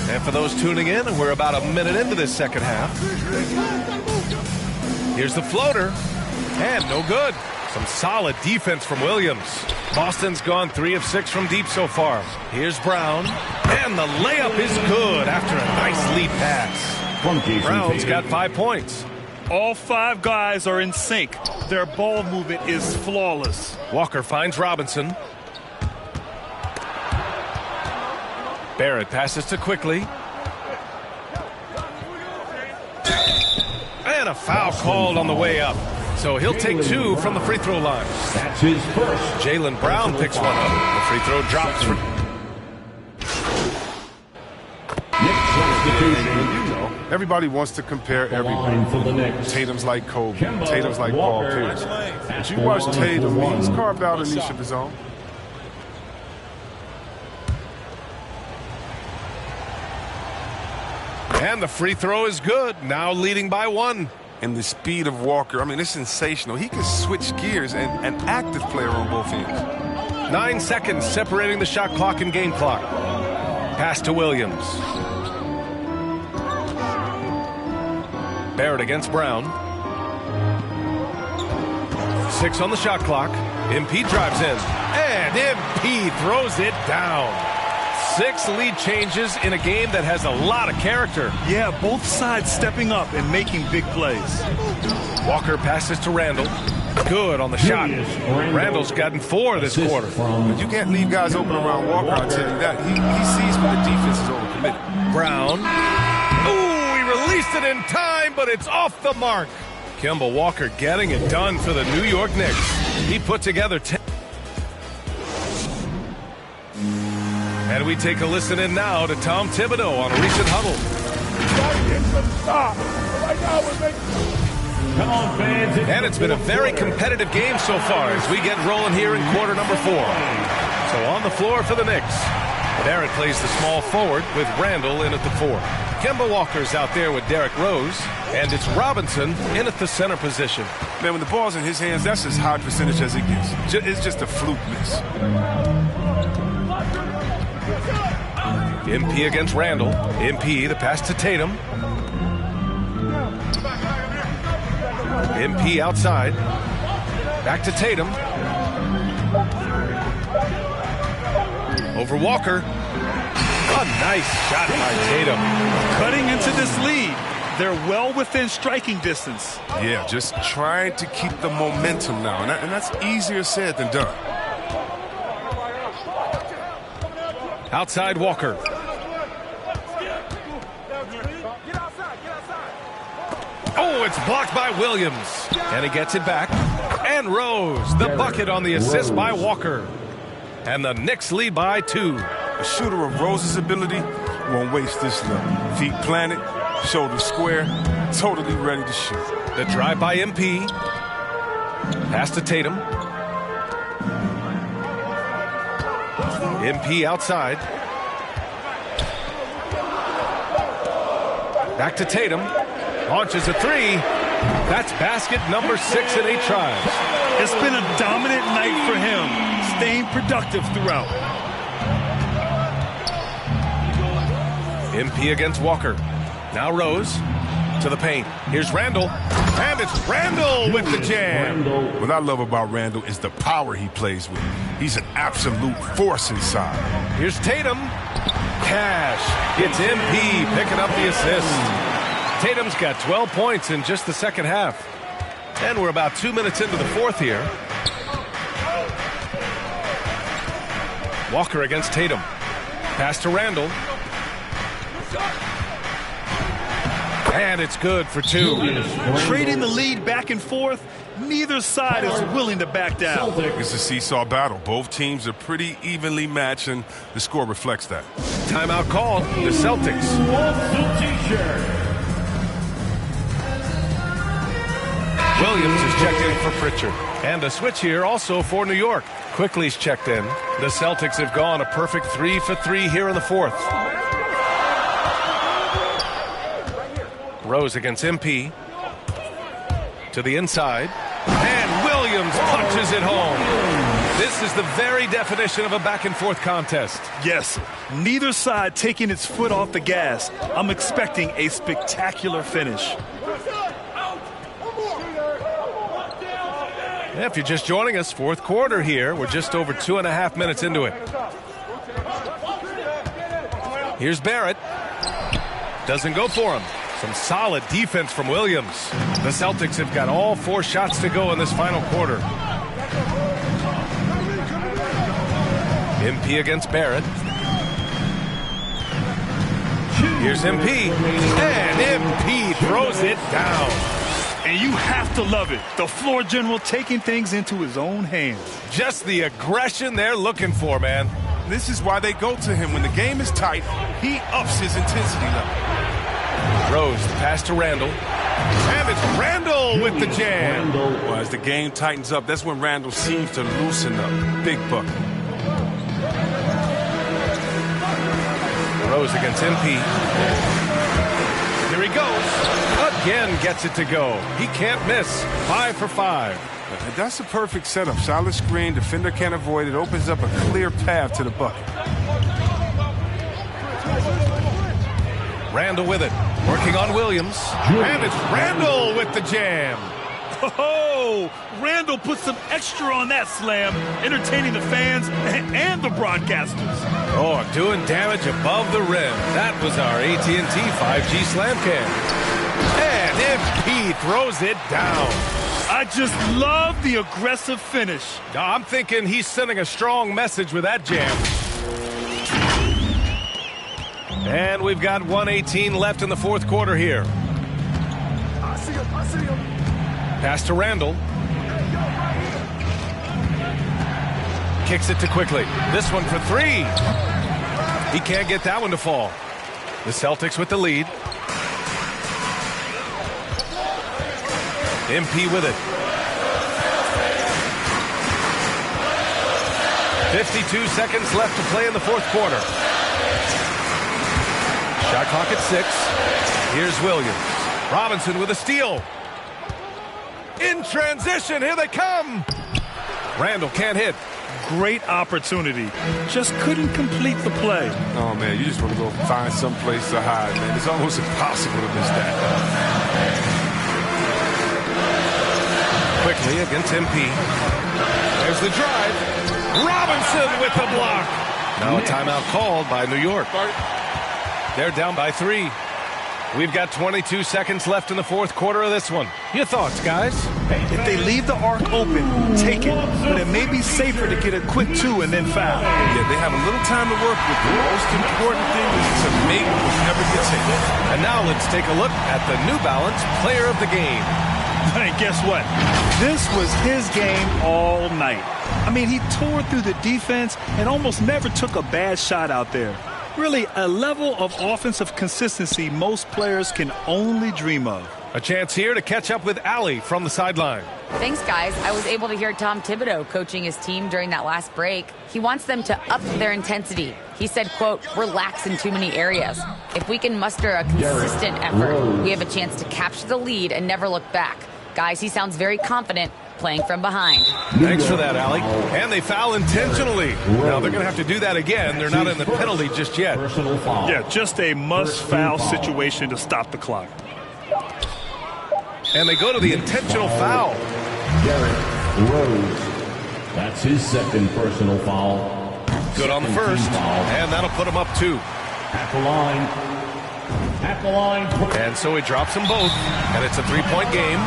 And for those tuning in, we're about a minute into this second half. Here's the floater. And no good. Some solid defense from Williams. Boston's gone 3 of 6 from deep so far. Here's Brown. And the layup is good after a nice lead pass. Brown's got 5 points. All 5 guys are in sync. Their ball movement is flawless. Walker finds Robinson. Barrett passes to Quickly. And a foul called on the way up. So he'll take 2 from the free throw line. That's his first. Jalen Brown picks one up. The free throw drops for... Next substitution. Everybody wants to compare everybody. Tatum's like Kobe. Tatum's like Paul Pierce. But you watch Tatum, he's carved out a niche of his own. And the free throw is good. Now leading by 1. And the speed of Walker, I mean, it's sensational. He can switch gears and an active player on both ends. 9 seconds separating the shot clock and game clock. Pass to Williams. Barrett against Brown. 6 on the shot clock. MP drives in. And MP throws it down. 6 lead changes in a game that has a lot of character. Yeah, both sides stepping up and making big plays. Walker passes to Randall. Good on the shot. Randall's gotten 4 this quarter. But you can't leave guys open around Walker, I'll tell you that. He sees when the defense is overcommitted. Brown. Ooh, he released it in time, but it's off the mark. Kemba Walker getting it done for the New York Knicks. He put together 10. And we take a listen in now to Tom Thibodeau on a recent huddle. Come on, fans. And it's been a very competitive game so far as we get rolling here in quarter number 4. So on the floor for the Knicks, Barrett plays the small forward with Randall in at the 4. Kemba Walker's out there with Derrick Rose, and it's Robinson in at the center position. Man, when the ball's in his hands, that's as high percentage as it gets. It's just a fluke miss. MP against Randall. MP, the pass to Tatum. MP outside. Back to Tatum. Over Walker. A nice shot by Tatum. Cutting into this lead. They're well within striking distance. Yeah, just trying to keep the momentum now. And that's easier said than done. Outside Walker. Oh, it's blocked by Williams. And he gets it back. And Rose, the bucket on the assist by Walker. And the Knicks lead by 2. A shooter of Rose's ability won't waste this look. Feet planted, shoulders square, totally ready to shoot. The drive by MP. Pass to Tatum. MP outside. Back to Tatum. Launches a 3. That's basket number 6 in 8 tries. It's been a dominant night for him, staying productive throughout. MP against Walker. Now Rose to the paint. Here's Randall. And it's Randall with the jam. What I love about Randall is the power he plays with. He's an absolute force inside. Here's Tatum. Cash gets MP picking up the assist. Tatum's got 12 points in just the second half. And we're about 2 minutes into the fourth here. Walker against Tatum. Pass to Randall. And it's good for 2. Trading the lead back and forth, neither side is willing to back down. It's a seesaw battle. Both teams are pretty evenly matched, and the score reflects that. Timeout called. The Celtics. Williams is checked in for Pritchard. And a switch here also for New York. Quickly's checked in. The Celtics have gone a perfect 3 for 3 here in the fourth. Rose against MP. To the inside. And Williams punches it home. This is the very definition of a back-and-forth contest. Yes, neither side taking its foot off the gas. I'm expecting a spectacular finish. Yeah, if you're just joining us, fourth quarter here. We're just over 2.5 minutes into it. Here's Barrett. Doesn't go for him. Some solid defense from Williams. The Celtics have got all 4 shots to go in this final quarter. MP against Barrett. Here's MP. And MP throws it down. And you have to love it. The floor general taking things into his own hands. Just the aggression they're looking for, man. This is why they go to him. When the game is tight, he ups his intensity level. Rose, the pass to Randall. And it's Randall with the jam. Well, as the game tightens up, that's when Randall seems to loosen up. Big bucket. Rose against MP. Here he goes. Again gets it to go. He can't miss. 5 for 5. That's a perfect setup. Solid screen. Defender can't avoid it. Opens up a clear path to the bucket. Randall with it. Working on Williams. And it's Randall with the jam. Oh, Randall put some extra on that slam, entertaining the fans and the broadcasters. Oh, doing damage above the rim. That was our AT&T 5G slam cam. And MP throws it down. I I just love the aggressive finish. I'm thinking he's sending a strong message with that jam. And we've got 1:18 left in the fourth quarter here. I see him. Pass to Randall. Kicks it to Quickly. This one for three. He can't get that one to fall. The Celtics with the lead. MP with it. 52 seconds left to play in the fourth quarter. Shot clock at 6. Here's Williams. Robinson with a steal. In transition, here they come. Randall can't hit. Great opportunity. Just couldn't complete the play. Oh, man, you just want to go find some place to hide, man. It's almost impossible to miss that. Quickly against MP. There's the drive. Robinson with the block. Now a timeout called by New York. They're down by 3. We've got 22 seconds left in the fourth quarter of this one. Your thoughts, guys? If they leave the arc open, take it. But it may be safer to get a quick 2 and then foul. Yeah, they have a little time to work with. The most important thing is to make whatever gets hit. And now let's take a look at the New Balance Player of the Game. And guess what? This was his game all night. I mean, he tore through the defense and almost never took a bad shot out there. Really, a level of offensive consistency most players can only dream of. A chance here to catch up with Allie from the sideline. Thanks, guys. I was able to hear Tom Thibodeau coaching his team during that last break. He wants them to up their intensity. He said, quote, relax in too many areas. If we can muster a consistent effort, we have a chance to capture the lead and never look back. Guys, he sounds very confident playing from behind. Thanks for that, Allie. And they foul intentionally. Now, they're going to have to do that again. They're not in the penalty just yet. Yeah, just a must-foul situation to stop the clock. And they go to the intentional foul. Derrick Rose. That's his second personal foul. Good on the first. And that'll put him up 2. At the line. And so he drops them both. And it's a 3-point game.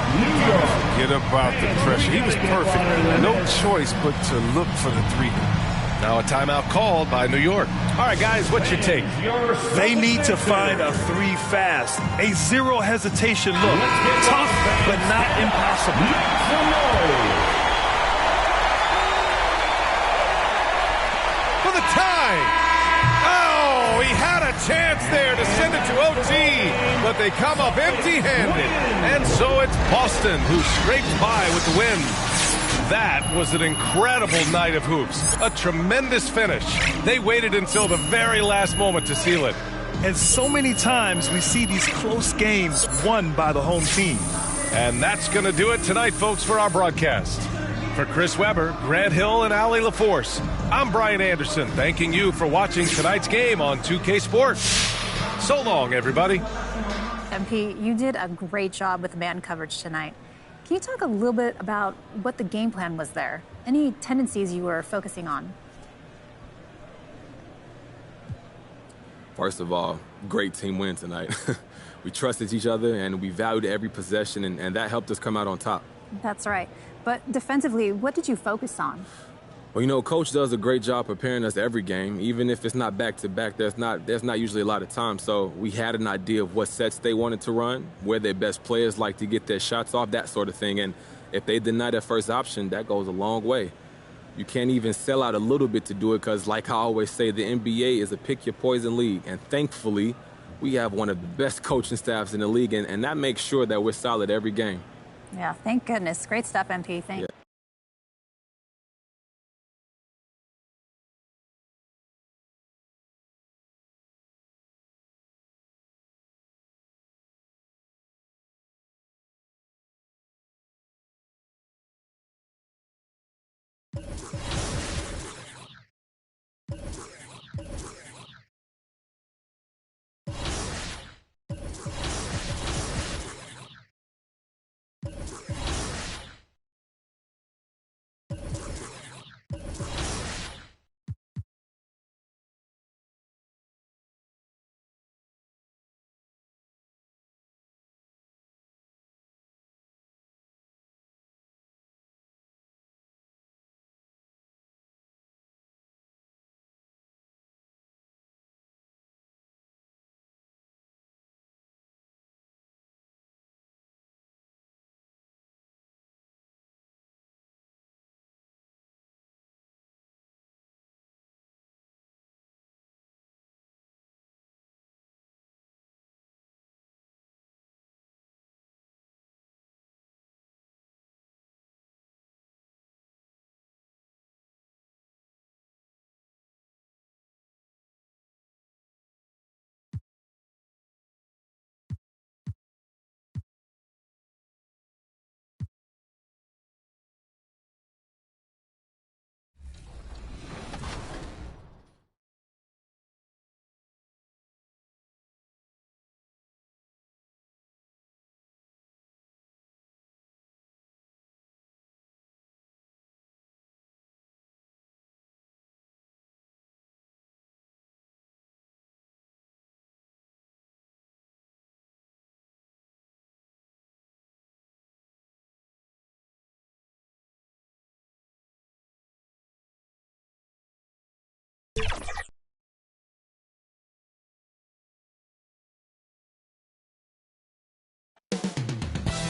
Forget about the pressure. He was perfect. No choice but to look for the 3. Now a timeout called by New York. All right, guys, what's your take? They need to find a 3 fast. A zero hesitation look. Tough, but not impossible. For the tie. Oh, he had a chance there to send it to OT, but they come up empty-handed. And so it's Boston who scrapes by with the win. That was an incredible night of hoops. A tremendous finish. They waited until the very last moment to seal it. And so many times we see these close games won by the home team. And that's going to do it tonight, folks, for our broadcast. For Chris Webber, Grant Hill, and Allie LaForce, I'm Brian Anderson, thanking you for watching tonight's game on 2K Sports. So long, everybody. MP, you did a great job with man coverage tonight. Can you talk a little bit about what the game plan was there? Any tendencies you were focusing on? First of all, great team win tonight. We trusted each other and we valued every possession, and that helped us come out on top. That's right. But defensively, what did you focus on? Well, you know, Coach does a great job preparing us every game. Even if it's not back-to-back, there's not usually a lot of time. So we had an idea of what sets they wanted to run, where their best players like to get their shots off, that sort of thing. And if they deny their first option, that goes a long way. You can't even sell out a little bit to do it because, like I always say, the NBA is a pick-your-poison league. And thankfully, we have one of the best coaching staffs in the league, and that makes sure that we're solid every game. Yeah, thank goodness. Great stuff, MP. Thank you.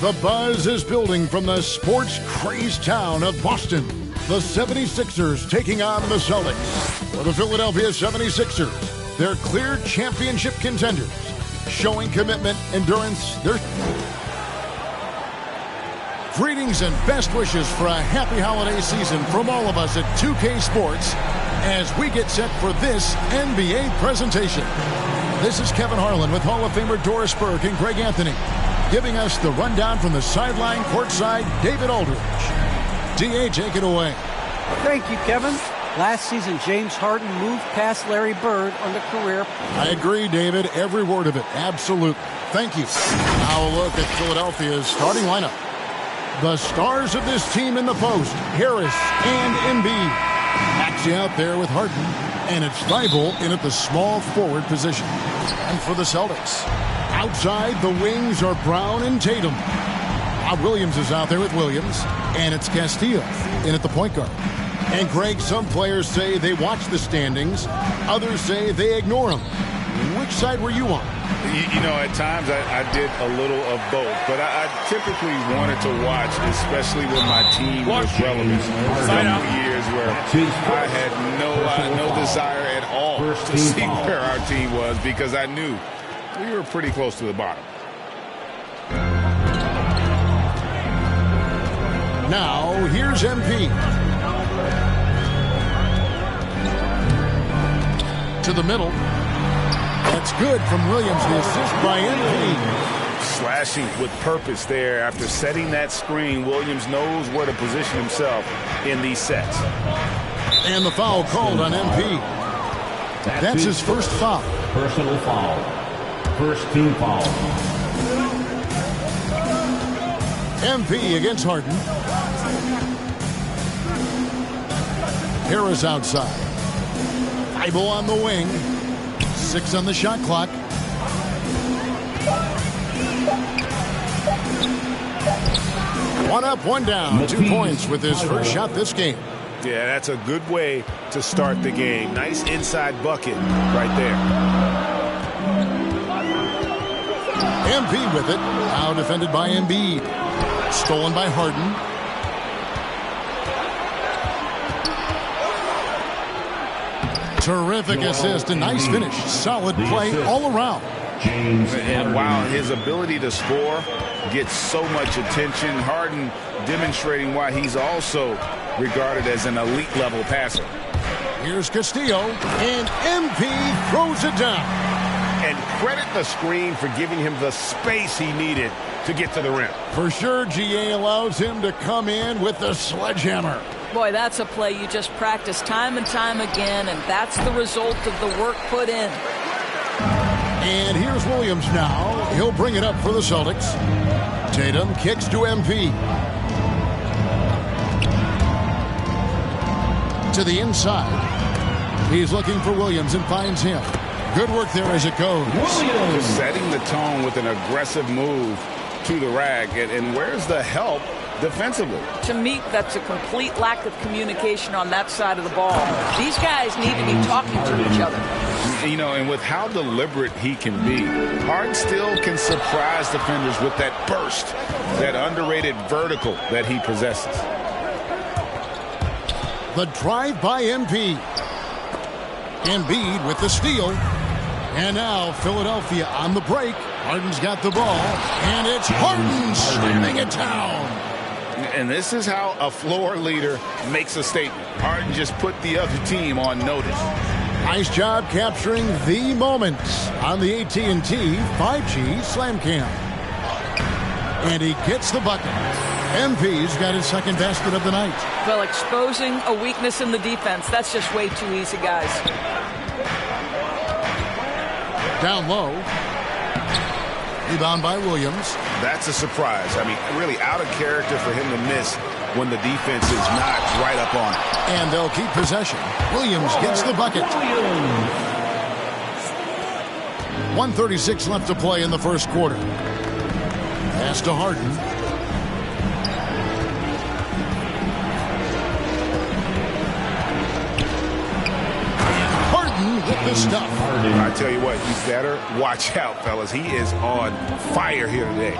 The buzz is building from the sports-crazed town of Boston. The 76ers taking on the Celtics. For the Philadelphia 76ers, they're clear championship contenders, showing commitment, endurance. Greetings and best wishes for a happy holiday season from all of us at 2K Sports as we get set for this NBA presentation. This is Kevin Harlan with Hall of Famer Doris Burke and Greg Anthony, giving us the rundown from the sideline courtside, David Aldridge. DA, take it away. Thank you, Kevin. Last season, James Harden moved past Larry Bird on the career. I agree, David. Every word of it. Absolutely. Thank you. Now a look at Philadelphia's starting lineup. The stars of this team in the post, Harris and Embiid. Maxey out there with Harden, and it's Thibault in at the small forward position. And for the Celtics, outside the wings are Brown and Tatum. Bob Williams is out there with Williams, and it's Castillo in at the point guard. And Greg, some players say they watch the standings, others say they ignore them. Which side were you on? You know, at times I did a little of both, but I typically wanted to watch, especially when my team was relevant. Some years where I had no desire at all to see where our team was because I knew we were pretty close to the bottom. Now, here's MP. To the middle. That's good from Williams, the assist by MP. Slashing with purpose there after setting that screen. Williams knows where to position himself in these sets. And the foul called on MP. That's his first foul. Personal foul. First team foul. MP against Harden. Harris outside. Thibault on the wing. 6 on the shot clock. One up, one down. 2 points with his first shot this game. Yeah, that's a good way to start the game. Nice inside bucket right there. MP with it. Now defended by Embiid. Stolen by Harden. Terrific assist, a nice finish. Solid play all around. And while his ability to score gets so much attention, Harden demonstrating why he's also regarded as an elite level passer. Here's Castillo, and MP throws it down. And credit the screen for giving him the space he needed to get to the rim. For sure, GA allows him to come in with the sledgehammer. Boy, that's a play you just practice time and time again, and that's the result of the work put in. And here's Williams now. He'll bring it up for the Celtics. Tatum kicks to MP. To the inside. He's looking for Williams and finds him. Good work there as it goes. Williams setting the tone with an aggressive move to the rack. And where's the help defensively? To me, that's a complete lack of communication on that side of the ball. These guys need to be talking to each other. You know, and with how deliberate he can be, Harden still can surprise defenders with that burst, that underrated vertical that he possesses. The drive by MP. Embiid with the steal. And now Philadelphia on the break. Harden's got the ball, and it's Harden slamming it down. And this is how a floor leader makes a statement. Harden just put the other team on notice. Nice job capturing the moments on the AT&T 5G Slam Cam. And he gets the bucket. MP's got his second basket of the night. Well, exposing a weakness in the defense, that's just way too easy, guys. Down low. Rebound by Williams. That's a surprise. I mean, really out of character for him to miss when the defense is not right up on it. And they'll keep possession. Williams gets the bucket. 1:36 left to play in the first quarter. Pass to Harden. With the stuff. I tell you what, you better watch out, fellas. He is on fire here today.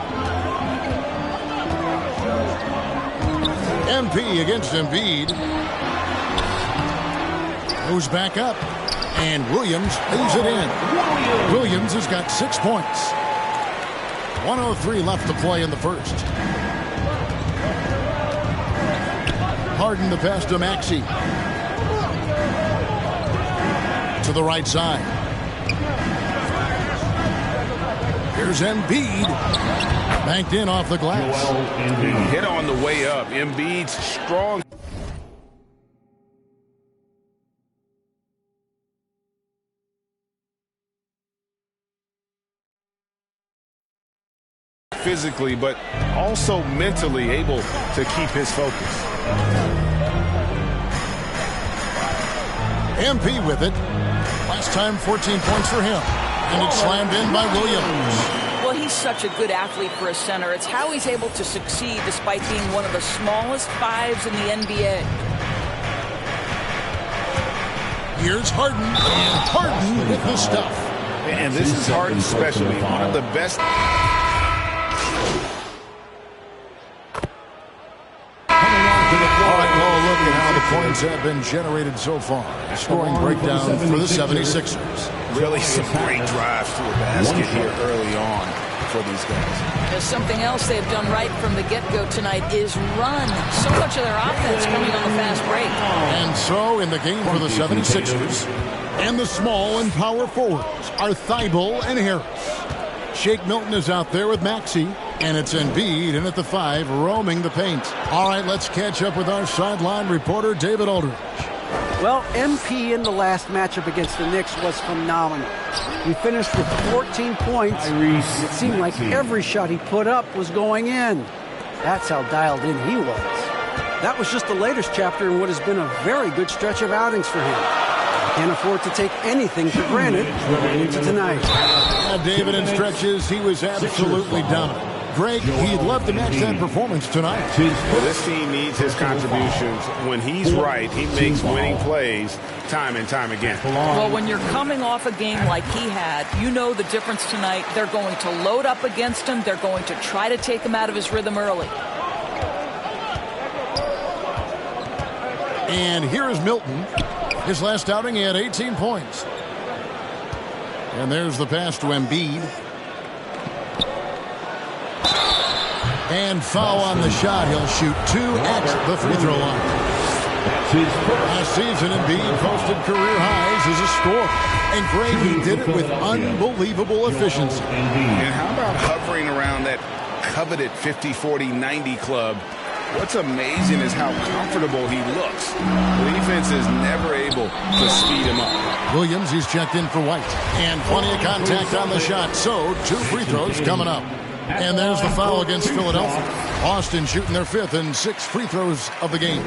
MP against Embiid. Goes back up. And Williams lays it in. Williams has got 6 points. 1:03 left to play in the first. Harden the pass to Maxey. To the right side. Here's Embiid. Banked in off the glass. Hit on the way up. Embiid's strong. Physically, but also mentally able to keep his focus. MP with it. Last time 14 points for him. And it's slammed in by Williams. Well, he's such a good athlete for a center. It's how he's able to succeed despite being one of the smallest fives in the NBA. Here's Harden. And Harden with the stuff. And this is Harden's specialty. One of the best. Look at how the points have been generated so far. Scoring breakdown for the 76ers. Really some great drives to the basket here early on for these guys. There's something else they've done right from the get-go tonight is run. So much of their offense coming on the fast break. And so in the game for the 76ers, and the small and power forwards are Thibault and Harris. Shake Milton is out there with Maxey. And it's Embiid in at the 5, roaming the paint. All right, let's catch up with our sideline reporter, David Aldridge. Well, MP in the last matchup against the Knicks was phenomenal. He finished with 14 points. It seemed like every shot he put up was going in. That's how dialed in he was. That was just the latest chapter in what has been a very good stretch of outings for him. Can't afford to take anything for granted going into tonight. David, in stretches, he was absolutely dominant. Greg, he'd love to match that performance tonight. Well, this team needs his contributions. When he's right, he makes winning plays time and time again. Well, when you're coming off a game like he had, you know the difference tonight. They're going to load up against him. They're going to try to take him out of his rhythm early. And here is Milton. His last outing, he had 18 points. And there's the pass to Embiid. And foul on the shot. He'll shoot 2 at the free throw line. Last season, Embiid posted career highs as a scorer. And Greg, he did it with unbelievable efficiency. And how about hovering around that coveted 50-40-90 club? What's amazing is how comfortable he looks. The defense is never able to speed him up. Williams, he's checked in for White. And plenty of contact on the shot. So 2 free throws coming up. And there's the foul against Philadelphia. Boston shooting their 5th and 6th free throws of the game.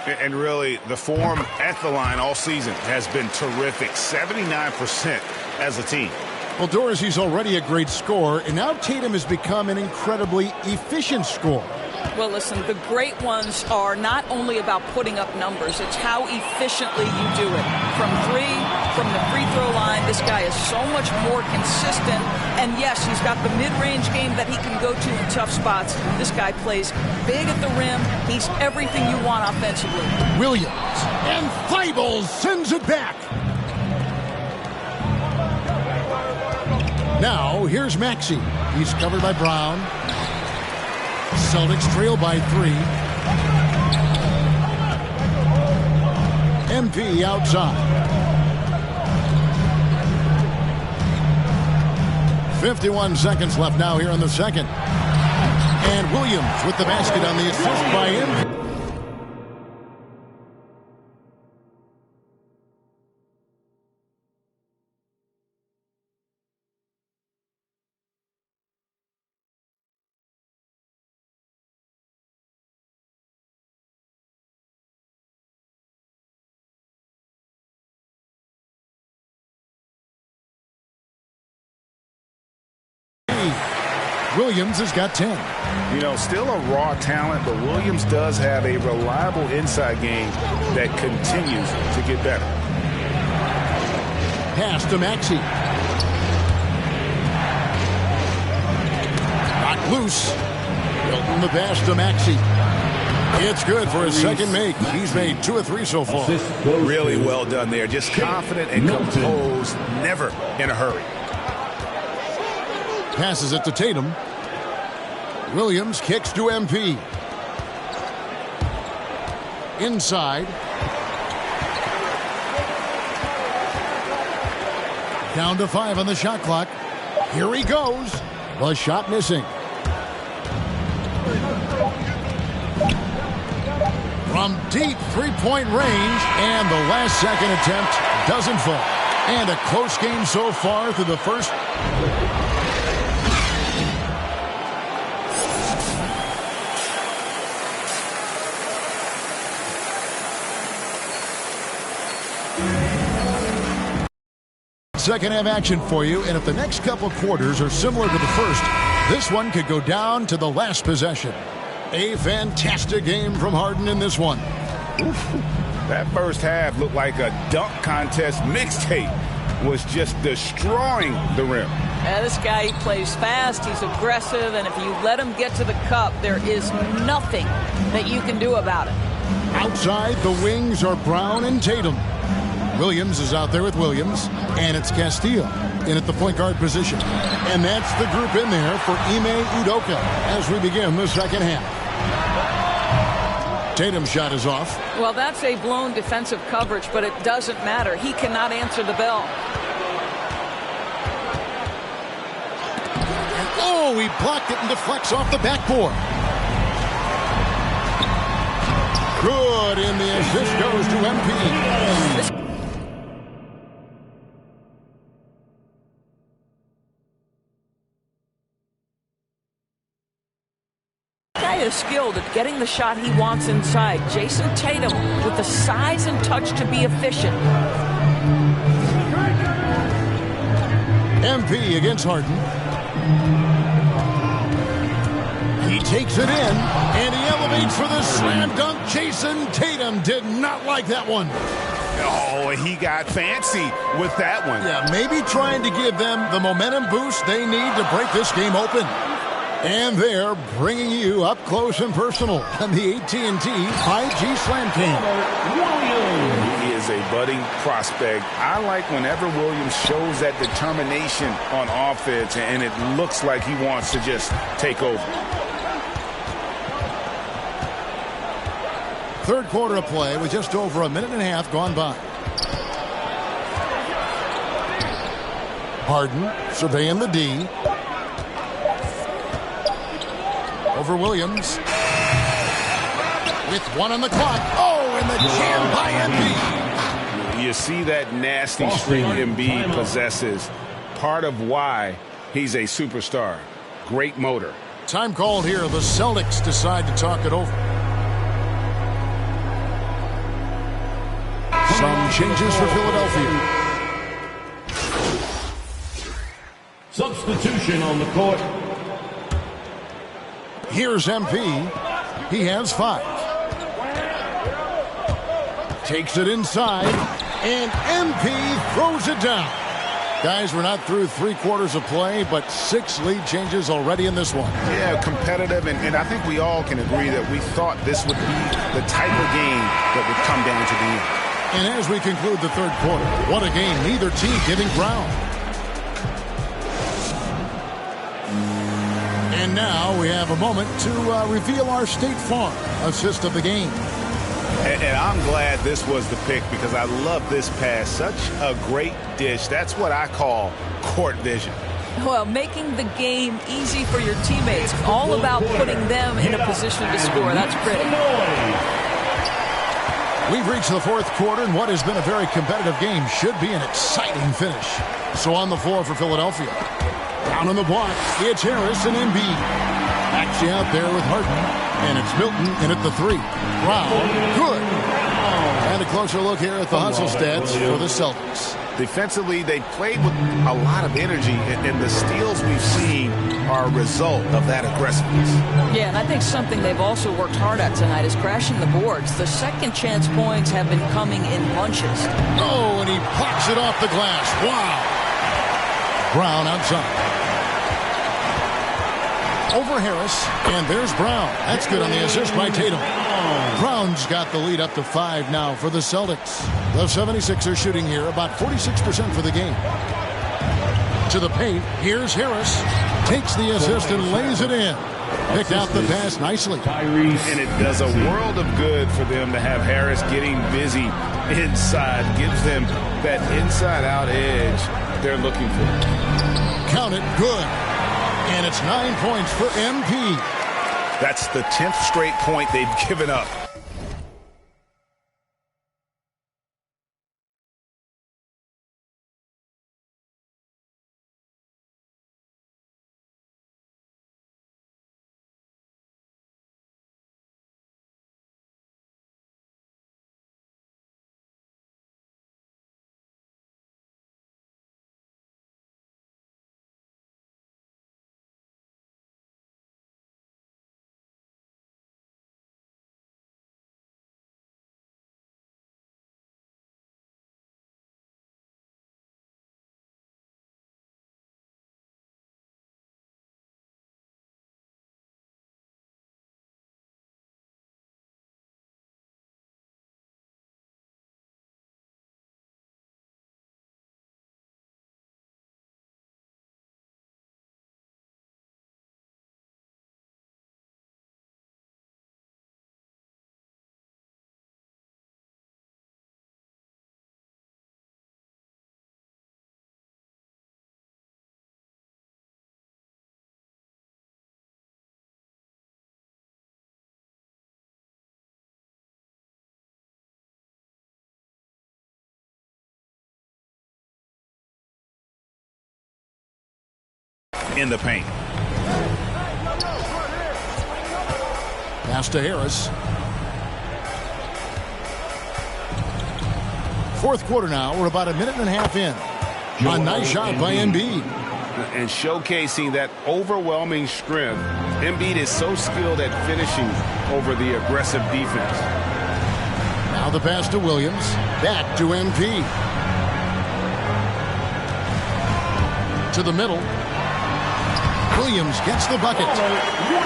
And really, the form at the line all season has been terrific. 79% as a team. Well, Dorsey's already a great scorer, and now Tatum has become an incredibly efficient scorer. Well, listen, the great ones are not only about putting up numbers, it's how efficiently you do it. From 3, from the free throw line, this guy is so much more consistent. And yes, he's got the mid-range game that he can go to in tough spots. This guy plays big at the rim. He's everything you want offensively. Williams, and Thibault sends it back. Now, here's Maxey. He's covered by Brown. Celtics trail by 3. MP outside. 51 seconds left now here in the second. And Williams with the basket on the assist by MP. Williams has got 10. You know, still a raw talent, but Williams does have a reliable inside game that continues to get better. Pass to Maxey. Not loose. Milton the pass to Maxey. It's good for his second make. He's made 2 of 3 so far. Really well done there. Just confident and composed, never in a hurry. Passes it to Tatum. Williams kicks to MP. Inside. Down to 5 on the shot clock. Here he goes. The shot missing. From deep three-point range, and the last second attempt doesn't fall. And a close game so far through the first. Second half action for you, and if the next couple quarters are similar to the first, this one could go down to the last possession. A fantastic game from Harden in this one. That first half looked like a dunk contest mixtape. Was just destroying the rim. Yeah, this guy, he plays fast, he's aggressive, and if you let him get to the cup, there is nothing that you can do about it. Outside, the wings are Brown and Tatum. Williams is out there with Williams, and it's Castillo in at the point guard position. And that's the group in there for Ime Udoka as we begin the second half. Tatum's shot is off. Well, that's a blown defensive coverage, but it doesn't matter. He cannot answer the bell. And oh, he blocked it and deflects off the backboard. Good, and the assist goes to MP. Is skilled at getting the shot he wants inside. Jason Tatum with the size and touch to be efficient. MP against Harden. He takes it in, and he elevates for the slam dunk. Jason Tatum did not like that one. Oh, he got fancy with that one. Yeah, maybe trying to give them the momentum boost they need to break this game open. And they're bringing you up close and personal on the AT&T 5G Slam Cam. He is a budding prospect. I like whenever Williams shows that determination on offense, and it looks like he wants to just take over. Third quarter of play with just over a minute and a half gone by. Harden surveying the D. Over Williams. With 1 on the clock. Oh, and the jam by Embiid. You see that nasty streak Embiid possesses. Part of why he's a superstar. Great motor. Time called here. The Celtics decide to talk it over. Some changes for Philadelphia. Substitution on the court. Here's MP. He has 5. Takes it inside, and MP throws it down. Guys, we're not through 3 quarters of play, but 6 lead changes already in this one. Yeah, competitive, and I think we all can agree that we thought this would be the type of game that would come down to the end. And as we conclude the third quarter, what a game, neither team giving ground. And now we have a moment to reveal our State Farm assist of the game. And I'm glad this was the pick because I love this pass. Such a great dish. That's what I call court vision. Well, making the game easy for your teammates. All about putting them in a position to score. That's pretty. We've reached the fourth quarter, and what has been a very competitive game should be an exciting finish. So on the floor for Philadelphia. Down on the block, it's Harris and Embiid. Actually out there with Harden. And it's Milton in at the 3. Brown, good. And a closer look here at the hustle stats for the Celtics. Defensively, they played with a lot of energy, and the steals we've seen are a result of that aggressiveness. Yeah, and I think something they've also worked hard at tonight is crashing the boards. The second chance points have been coming in bunches. Oh, and he pops it off the glass. Wow. Brown outside. over Harris, and there's Brown. That's good on the assist by Tatum. Brown's got the lead up to 5 now for the Celtics. The 76ers shooting here about 46% for the game. To the paint, here's Harris. Takes the assist and lays it in. Picked out the pass nicely. And it does a world of good for them to have Harris getting busy inside. Gives them that inside-out edge they're looking for. Count it, good. And it's 9 points for MP. That's the 10th straight point they've given up. In the paint. Pass to Harris. Fourth quarter now. We're about a minute and a half in. A nice shot by Embiid. And showcasing that overwhelming strength. Embiid is so skilled at finishing over the aggressive defense. Now the pass to Williams. Back to MP. To the middle. Williams gets the bucket.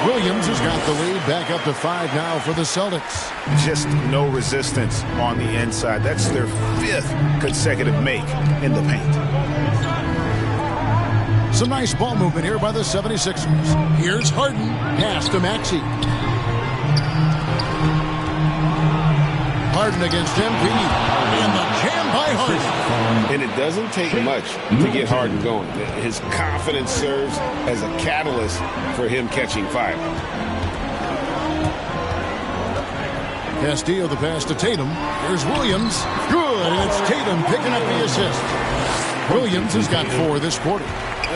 Williams has got the lead back up to 5 now for the Celtics. Just no resistance on the inside. That's their 5th consecutive make in the paint. Some nice ball movement here by the 76ers. Here's Harden. Pass to Maxey. Harden against MP. And the jam by Harden. And it doesn't take much to get Harden going. His confidence serves as a catalyst for him catching fire. Castillo the pass to Tatum. Here's Williams. Good, and it's Tatum picking up the assist. Williams has got 4 this quarter.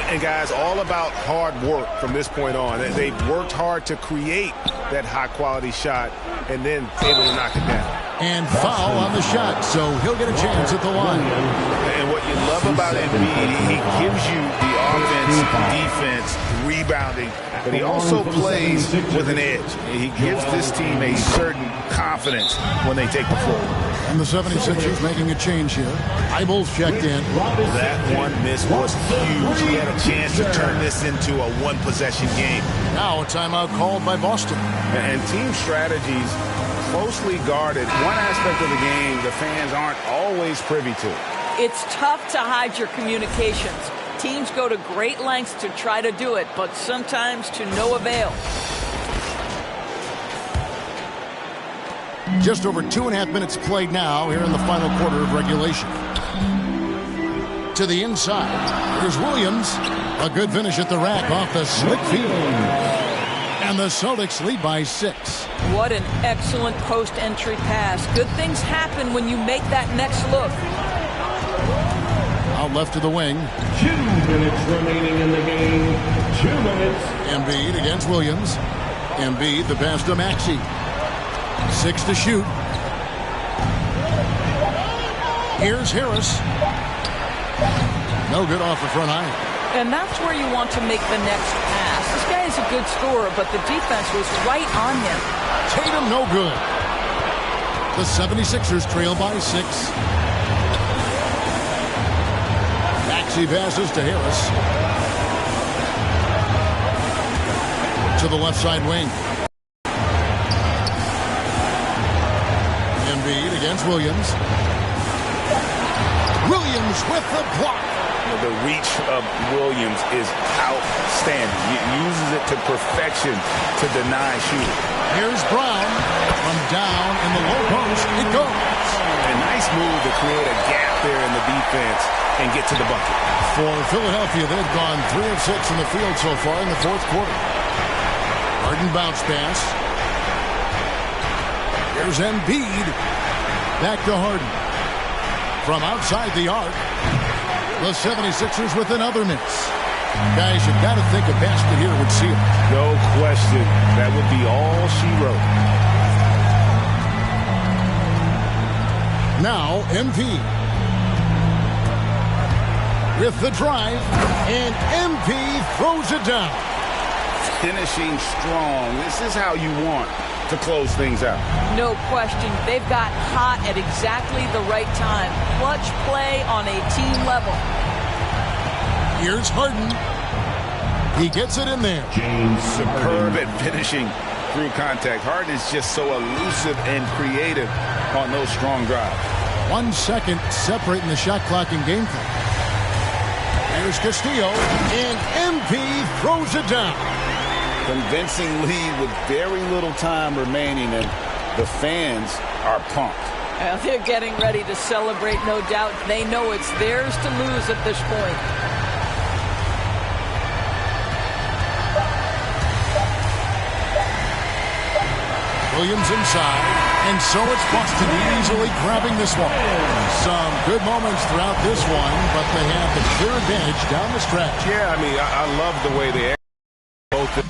And guys, all about hard work from this point on. They've worked hard to create that high-quality shot and then able to knock it down. And foul on the shot, so he'll get a chance at the line. And what you love about Embiid, he gives you the offense, defense, rebounding, but he also plays with an edge. He gives this team a certain confidence when they take the floor. And the 76ers making a change here. Eibel's checked in. That one miss was huge. He had a chance to turn this into a one-possession game. Now a timeout called by Boston. And team strategies closely guarded. One aspect of the game the fans aren't always privy to. It's tough to hide your communications. Teams go to great lengths to try to do it, but sometimes to no avail. Just over 2.5 minutes played now here in the final quarter of regulation. To the inside. Here's Williams. A good finish at the rack off the slick field. And the Celtics lead by 6. What an excellent post-entry pass. Good things happen when you make that next look. Out left to the wing. 2 minutes remaining in the game. 2 minutes. Embiid against Williams. Embiid the pass to Maxey. 6 to shoot. Here's Harris. No good off the front iron. And that's where you want to make the next pass. This guy is a good scorer, but the defense was right on him. Tatum no good. The 76ers trail by 6. Maxey passes to Harris. to the left side wing. Embiid against Williams. Williams with the block. The reach of Williams is outstanding. He uses it to perfection to deny shooting. Here's Brown from down in the low post. It goes. A nice move to create a gap there in the defense and get to the bucket. For Philadelphia, they've gone 3 of 6 in the field so far in the fourth quarter. Harden bounce pass. Here's Embiid. Back to Harden. From outside the arc, the 76ers with another miss. Guys, you've got to think a basket here would seal. No question. That would be all she wrote. Now, MP. With the drive, and MP throws it down. Finishing strong. This is how you want to close things out. No question. They've got hot at exactly the right time. Clutch play on a team level. Here's Harden. He gets it in there. Superb at finishing through contact. Harden is just so elusive and creative on those strong drives. 1 second separating the shot clock and game clock. Here's Castillo, and MP throws it down. Convincing lead with very little time remaining, and the fans are pumped. Well, they're getting ready to celebrate, no doubt. They know it's theirs to lose at this point. Williams inside, and so it's Boston easily grabbing this one. Some good moments throughout this one, but they have the clear advantage down the stretch. Yeah, I mean, I love the way they both.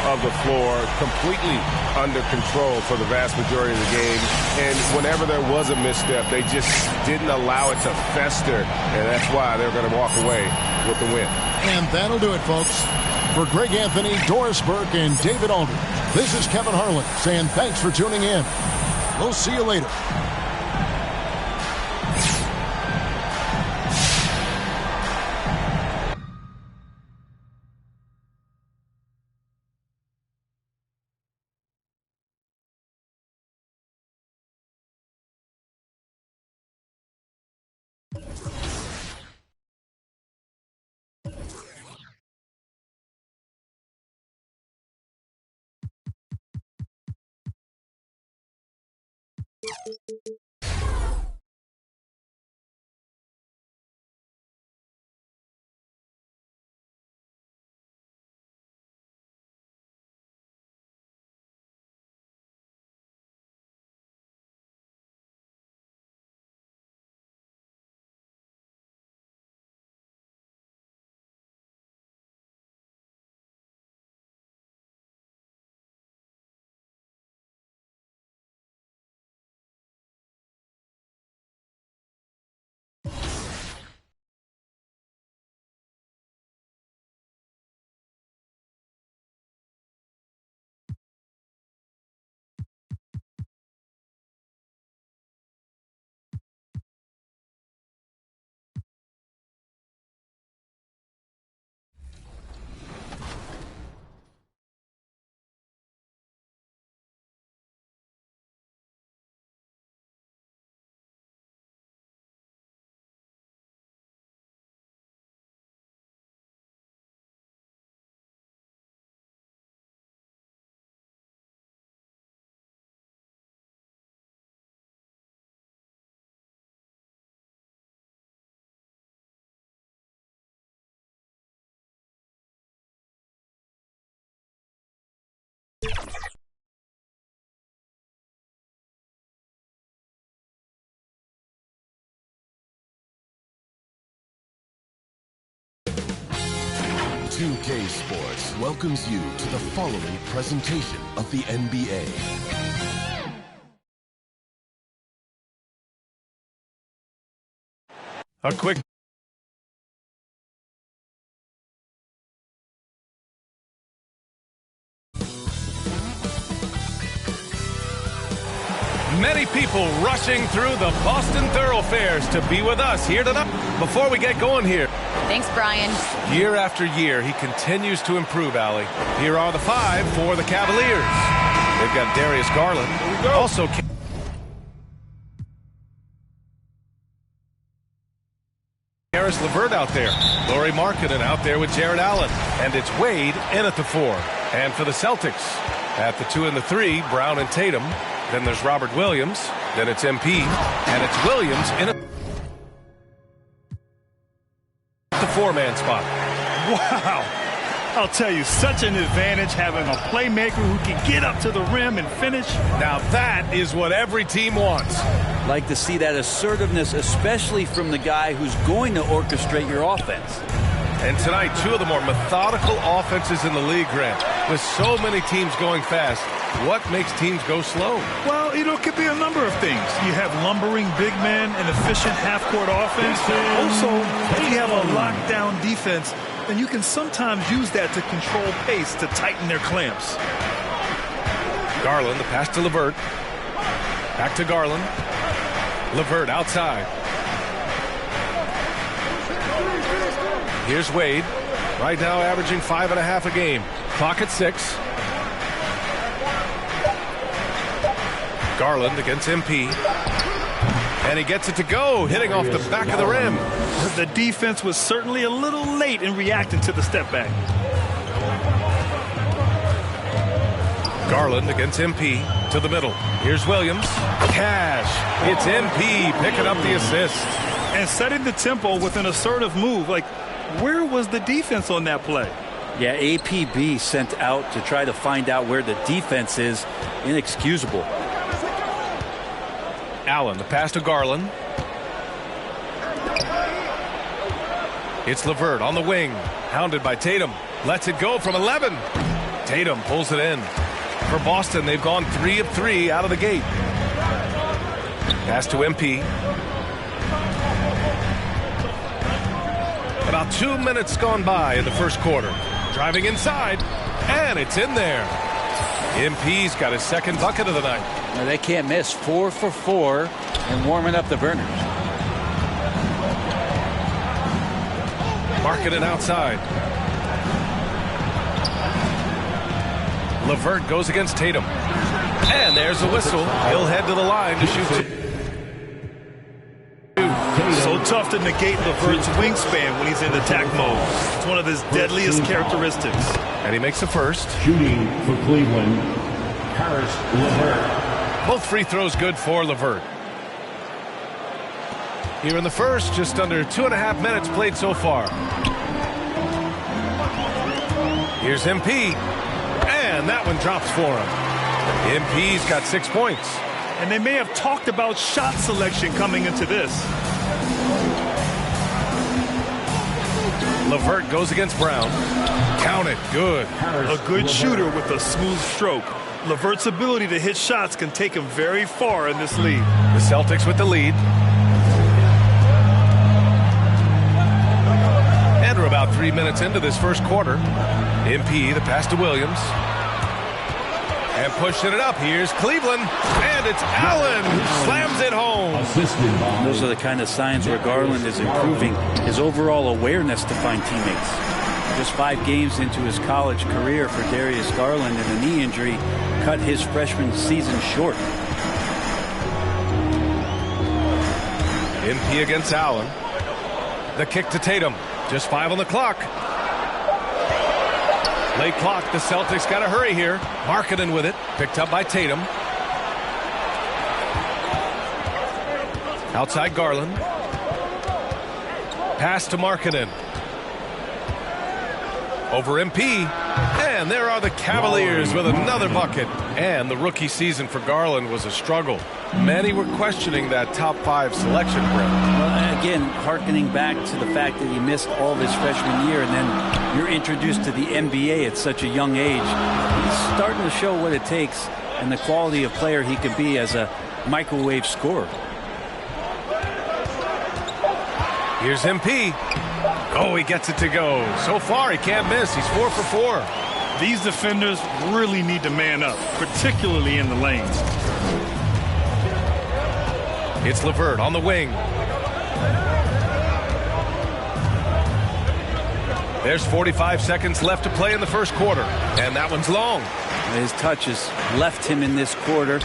Of the floor, completely under control for the vast majority of the game. And whenever there was a misstep, they just didn't allow it to fester. And that's why they're going to walk away with the win. And that'll do it, folks. For Greg Anthony, Doris Burke, and David Aldridge, this is Kevin Harlan saying thanks for tuning in. We'll see you later. 2K Sports welcomes you to the following presentation of the NBA. A quick many people rushing through the Boston thoroughfares to be with us here tonight. Before we get going here. Thanks, Brian. Year after year, he continues to improve, Allie. Here are the 5 for the Cavaliers. They've got Darius Garland. Also, Karis LeVert out there. Lauri Markkanen out there with Jared Allen. And it's Wade in at the 4. And for the Celtics, at the 2 and the 3, Brown and Tatum. Then there's Robert Williams. Then it's MP. And it's Williams in at the 4-man spot. Wow. I'll tell you, such an advantage having a playmaker who can get up to the rim and finish. Now that is what every team wants. Like to see that assertiveness, especially from the guy who's going to orchestrate your offense. And tonight, 2 of the more methodical offenses in the league, Grant. With so many teams going fast, what makes teams go slow? Well, it could be a number of things. You have lumbering big men, an efficient half-court offense. Also, if you have a lockdown defense, then you can sometimes use that to control pace, to tighten their clamps. Garland, the pass to LeVert. Back to Garland. LeVert outside. Here's Wade. Right now averaging 5.5 a game. Clock at 6. Garland against MP. And he gets it to go, hitting off the back of the rim. The defense was certainly a little late in reacting to the step back. Garland against MP to the middle. Here's Williams. Cash. It's MP picking up the assist. And setting the tempo with an assertive move. Like, where was the defense on that play? Yeah, APB sent out to try to find out where the defense is. Inexcusable. Allen, the pass to Garland. It's LeVert on the wing. Hounded by Tatum. Lets it go from 11. Tatum pulls it in. For Boston, they've gone 3 of 3 out of the gate. Pass to MP. About 2 minutes gone by in the first quarter. Driving inside, and it's in there. MP's got his second bucket of the night. Now they can't miss. 4 for 4 and warming up the burners. Markkanen outside. LeVert goes against Tatum. And there's a whistle. He'll head to the line to shoot. So tough to negate LeVert's wingspan when he's in attack mode. It's one of his deadliest characteristics. And he makes the first. Shooting for Cleveland, Cards Pinas. Both free throws good for LeVert. Here in the first, just under 2.5 minutes played so far. Here's MP. And that one drops for him. MP's got 6 points. And they may have talked about shot selection coming into this. LeVert goes against Brown. Count it. Good. A good shooter with a smooth stroke. LeVert's ability to hit shots can take him very far in this league. The Celtics with the lead. And we're about 3 minutes into this first quarter. MP, the pass to Williams. And pushing it up. Here's Cleveland. And it's Allen who slams it home. Those are the kind of signs where Garland is improving his overall awareness to find teammates. Just 5 games into his college career for Darius Garland, and a knee injury cut his freshman season short. MP against Allen. The kick to Tatum. Just 5 on the clock. Late clock. The Celtics got to hurry here. Markkanen with it. Picked up by Tatum. Outside Garland. Pass to Markkanen. Over MP. And there are the Cavaliers with another bucket. And the rookie season for Garland was a struggle. Many were questioning that top 5 selection, Brett. Well, again, hearkening back to the fact that he missed all of his freshman year, and then you're introduced to the NBA at such a young age. He's starting to show what it takes and the quality of player he could be as a microwave scorer. Here's MP. Oh, he gets it to go. So far, he can't miss. He's 4 for 4. These defenders really need to man up, particularly in the lanes. It's LeVert on the wing. There's 45 seconds left to play in the first quarter, and that one's long. His touches left him in this quarter.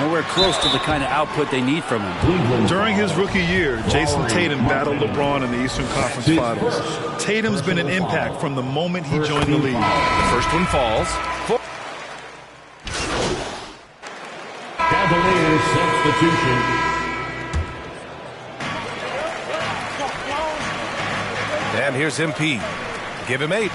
Nowhere close to the kind of output they need from him. During his rookie year, Jason Tatum battled LeBron in the Eastern Conference Finals. Tatum's been an impact from the moment he joined the league. The first one falls. Cavaliers substitution. And here's MP. Give him 8.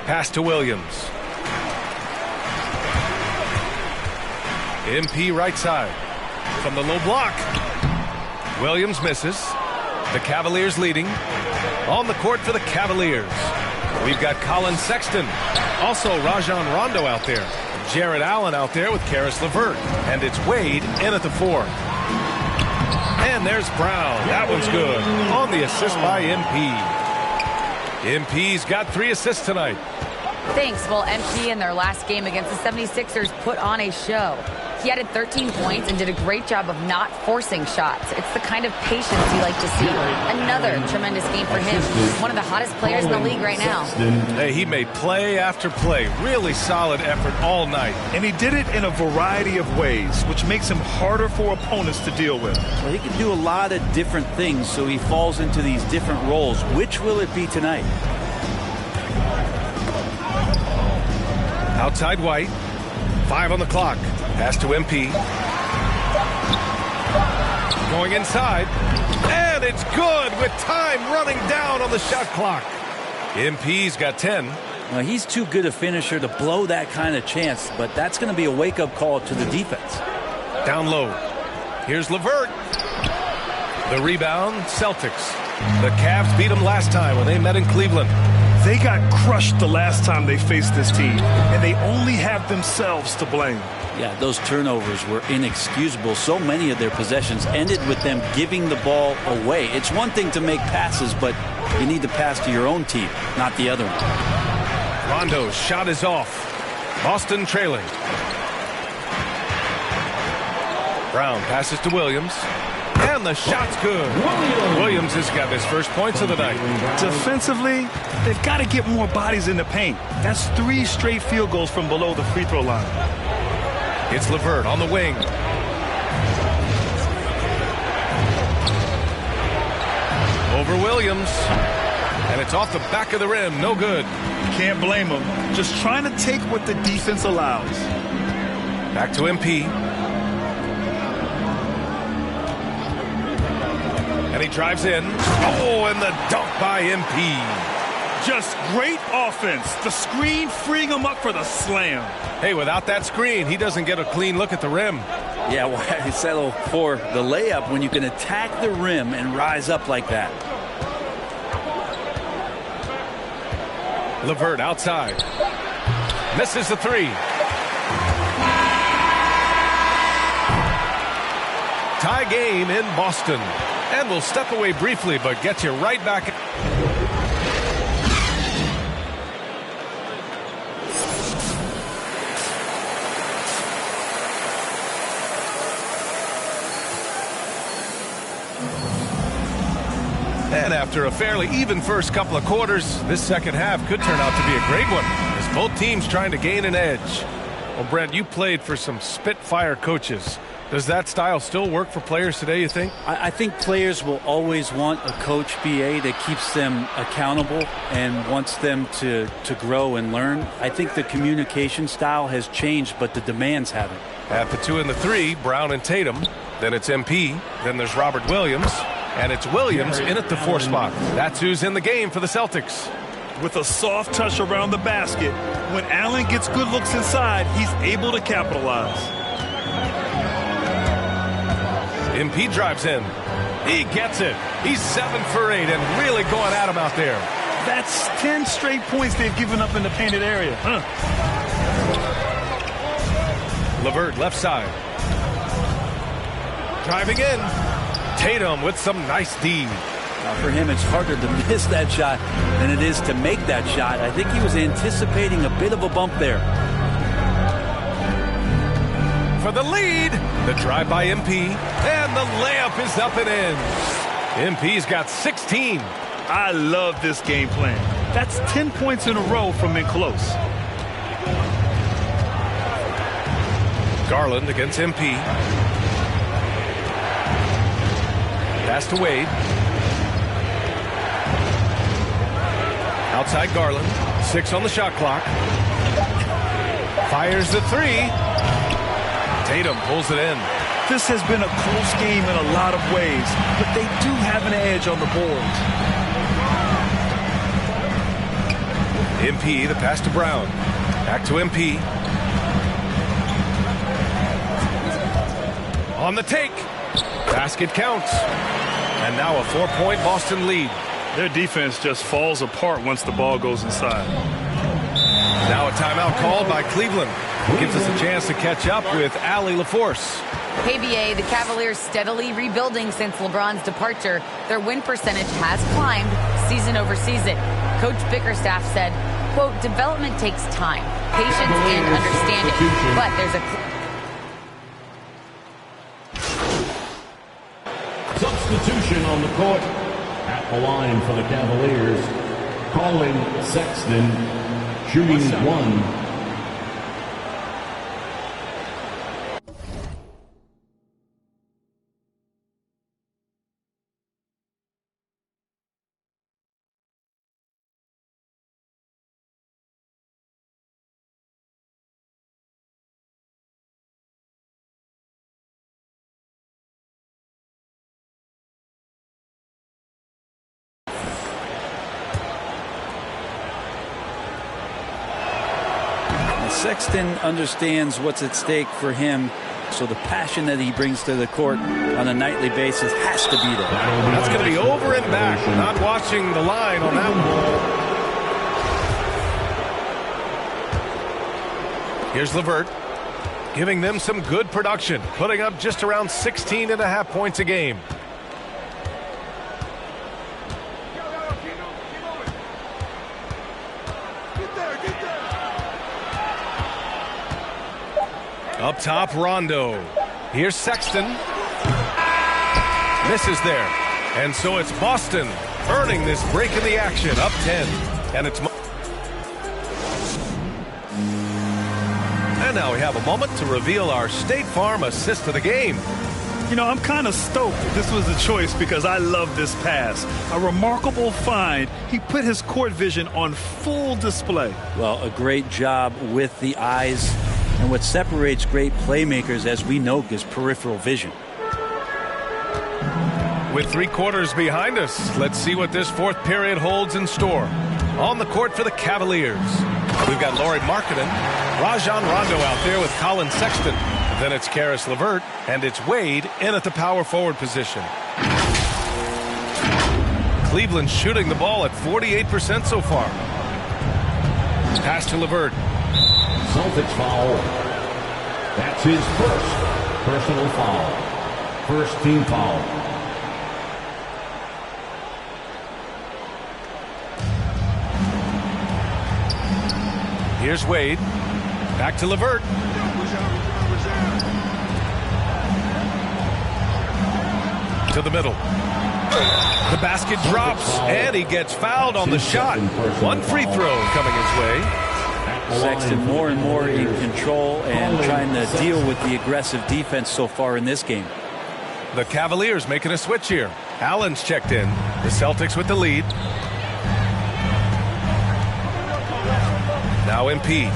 Pass to Williams. MP right side. From the low block. Williams misses. The Cavaliers leading. On the court for the Cavaliers. We've got Colin Sexton. Also Rajon Rondo out there. Jared Allen out there with Karis LeVert. And it's Wade in at the 4. And there's Brown. That one's good. On the assist by MP. MP's got 3 assists tonight. Thanks. Well, MP in their last game against the 76ers put on a show. He added 13 points and did a great job of not forcing shots. It's the kind of patience you like to see. Another tremendous game for him. He's one of the hottest players in the league right now. Hey, he made play after play. Really solid effort all night. And he did it in a variety of ways, which makes him harder for opponents to deal with. Well, he can do a lot of different things, so he falls into these different roles. Which will it be tonight? Outside White. 5 on the clock. Pass to MP. Going inside. And it's good with time running down on the shot clock. MP's got 10. Well, he's too good a finisher to blow that kind of chance, but that's going to be a wake-up call to the defense. Down low. Here's LeVert. The rebound, Celtics. The Cavs beat them last time when they met in Cleveland. They got crushed the last time they faced this team, and they only have themselves to blame. Yeah, those turnovers were inexcusable. So many of their possessions ended with them giving the ball away. It's one thing to make passes, but you need to pass to your own team, not the other one. Rondo's shot is off. Boston trailing. Brown passes to Williams. And the shot's good. Williams has got his first points of the night. Defensively, they've got to get more bodies in the paint. That's 3 straight field goals from below the free throw line. It's LeVert on the wing. Over Williams. And it's off the back of the rim. No good. Can't blame him. Just trying to take what the defense allows. Back to MP. And he drives in. Oh, and the dunk by MP. Just great offense. The screen freeing him up for the slam. Hey, without that screen, he doesn't get a clean look at the rim. Yeah, why settle for the layup when you can attack the rim and rise up like that? LeVert outside. Misses the 3. Tie game in Boston. And we'll step away briefly, but get you right back. And after a fairly even first couple of quarters, this second half could turn out to be a great one, as both teams trying to gain an edge. Well, Brent, you played for some Spitfire coaches. Does that style still work for players today, you think? I think players will always want a coach, BA, that keeps them accountable and wants them to grow and learn. I think the communication style has changed, but the demands haven't. At the 2 and the 3, Brown and Tatum. Then it's MP. Then there's Robert Williams. And it's Williams in at the 4 spot. That's who's in the game for the Celtics. With a soft touch around the basket, when Allen gets good looks inside, he's able to capitalize. MP drives in. He gets it. He's 7 for 8 and really going at him out there. That's 10 straight points they've given up in the painted area. LeVert left side. Driving in. Tatum with some nice D. Now for him, it's harder to miss that shot than it is to make that shot. I think he was anticipating a bit of a bump there. For the lead, the drive by MP, and the layup is up and in. MP's got 16. I love this game plan. That's 10 points in a row from in close. Garland against MP. Pass to Wade. Outside Garland. 6 on the shot clock. Fires the 3. Tatum pulls it in. This has been a close game in a lot of ways, but they do have an edge on the boards. MP, the pass to Brown. Back to MP. On the take. Basket counts. And now a 4-point Boston lead. Their defense just falls apart once the ball goes inside. Now a timeout called by Cleveland. Gives us a chance to catch up with Allie LaForce. KBA, the Cavaliers steadily rebuilding since LeBron's departure. Their win percentage has climbed season over season. Coach Bickerstaff said, quote, development takes time, patience, and understanding. But there's a... Substitution on the court. At the line for the Cavaliers, Colin Sexton, shooting 1. Sexton understands what's at stake for him, so the passion that he brings to the court on a nightly basis has to be there. That's going to be over and back. Not watching the line on that one. Here's LeVert, giving them some good production, putting up just around 16.5 points a game. Up top, Rondo. Here's Sexton. Misses there. And so it's Boston earning this break in the action. Up 10. And it's... And now we have a moment to reveal our State Farm assist of the game. You know, I'm kind of stoked this was a choice because I love this pass. A remarkable find. He put his court vision on full display. Well, a great job with the eyes. And what separates great playmakers, as we know, is peripheral vision. With 3 quarters behind us, let's see what this 4th period holds in store. On the court for the Cavaliers, we've got Lauri Markkanen, Rajon Rondo out there with Colin Sexton. Then it's Caris LeVert, and it's Wade in at the power forward position. Cleveland shooting the ball at 48% so far. Pass to LeVert. Celtics foul. That's his first personal foul. First team foul. Here's Wade. Back to LeVert. To the middle. The basket drops, and he gets fouled on the shot. 1 free throw coming his way. Sexton more and more in control and trying to deal with the aggressive defense so far in this game. The Cavaliers making a switch here. Allen's checked in. The Celtics with the lead. Now MP.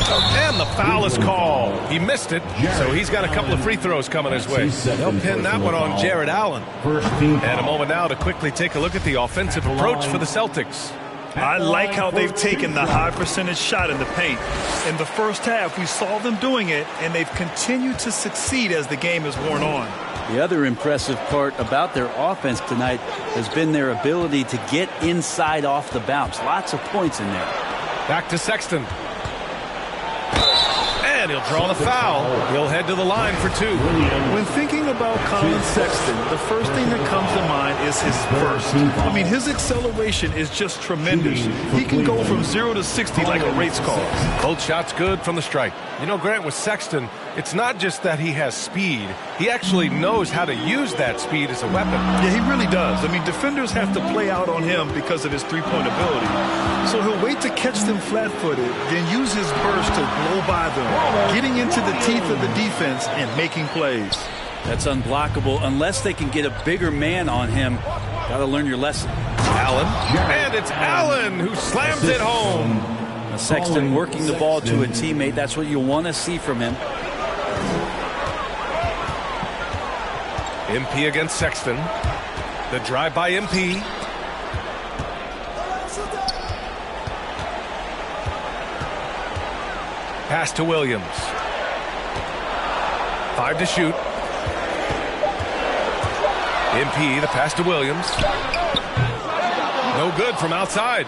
And the foul is called. He missed it, so he's got a couple of free throws coming his way. They'll pin that one on Jared Allen. And a moment now to quickly take a look at the offensive approach for the Celtics. I like how they've taken the high percentage shot in the paint. In the first half, we saw them doing it, and they've continued to succeed as the game has worn on. The other impressive part about their offense tonight has been their ability to get inside off the bounce. Lots of points in there. Back to Sexton. And he'll draw the foul. He'll head to the line for two. When thinking about Colin Sexton, the first thing that comes to mind is his burst. I mean, his acceleration is just tremendous. He can go from 0 to 60 like a race car. Both shots good from the strike. You know, Grant, with Sexton, it's not just that he has speed. He actually knows how to use that speed as a weapon. Yeah, he really does. I mean, defenders have to play out on him because of his three-point ability. So he'll wait to catch them flat-footed, then use his burst to blow by them, getting into the teeth of the defense and making plays. That's unblockable unless they can get a bigger man on him. Got to learn your lesson. Allen. And it's Allen who slams it home. Sexton working the ball to a teammate. That's what you want to see from him. MP against Sexton. The drive by MP. Pass to Williams. 5 to shoot. MP, the pass to Williams. No good from outside.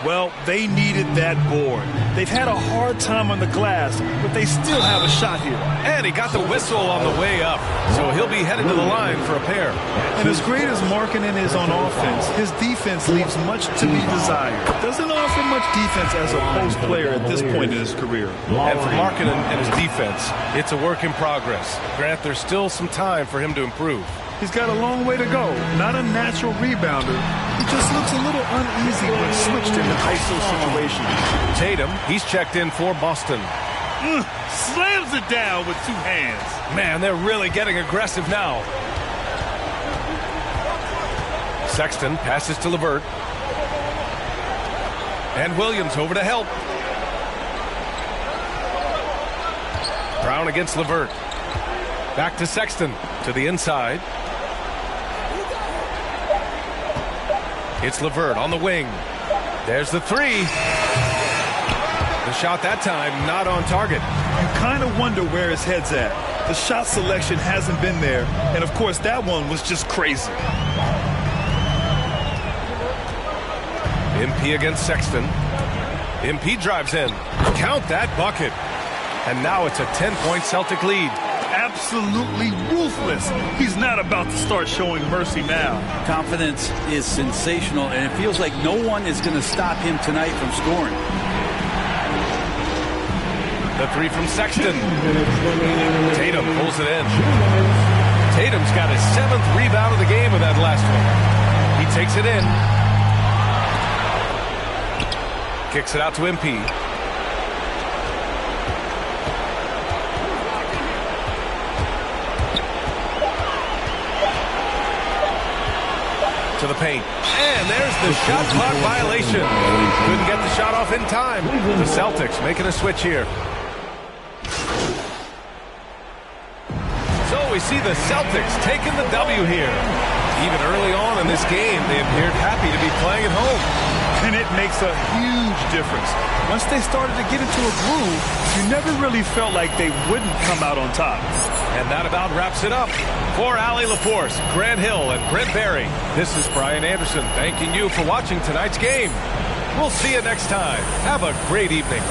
Well, they needed that board. They've had a hard time on the glass, but they still have a shot here. And he got the whistle on the way up, so he'll be headed to the line for a pair. And as great as Markkanen is on offense, his defense leaves much to be desired. Doesn't offer much defense as a post player at this point in his career. And for Markkanen and his defense, it's a work in progress. Grant, there's still some time for him to improve. He's got a long way to go. Not a natural rebounder. He just looks a little uneasy when switched into ISO situations. Tatum, he's checked in for Boston. Slams it down with two hands. Man, they're really getting aggressive now. Sexton passes to LeVert. And Williams over to help. Brown against LeVert. Back to Sexton, to the inside. It's LeVert on the wing. There's the three. The shot that time not on target. You kind of wonder where his head's at. The shot selection hasn't been there. And, of course, that one was just crazy. MP against Sexton. MP drives in. Count that bucket. And now it's a 10-point Celtic lead. Absolutely ruthless. He's not about to start showing mercy now. Confidence is sensational, and it feels like no one is going to stop him tonight from scoring. The three from Sexton. Tatum pulls it in. Tatum's got his 7th rebound of the game with that last one. He takes it in. Kicks it out to MP. To the paint. And there's the shot clock violation. Couldn't get the shot off in time. The Celtics making a switch here. So we see the Celtics taking the W here. Even early on in this game, they appeared happy to be playing at home. And it makes a huge difference. Once they started to get into a groove, you never really felt like they wouldn't come out on top. And that about wraps it up. For Allie LaForce, Grant Hill, and Brent Barry, this is Brian Anderson thanking you for watching tonight's game. We'll see you next time. Have a great evening.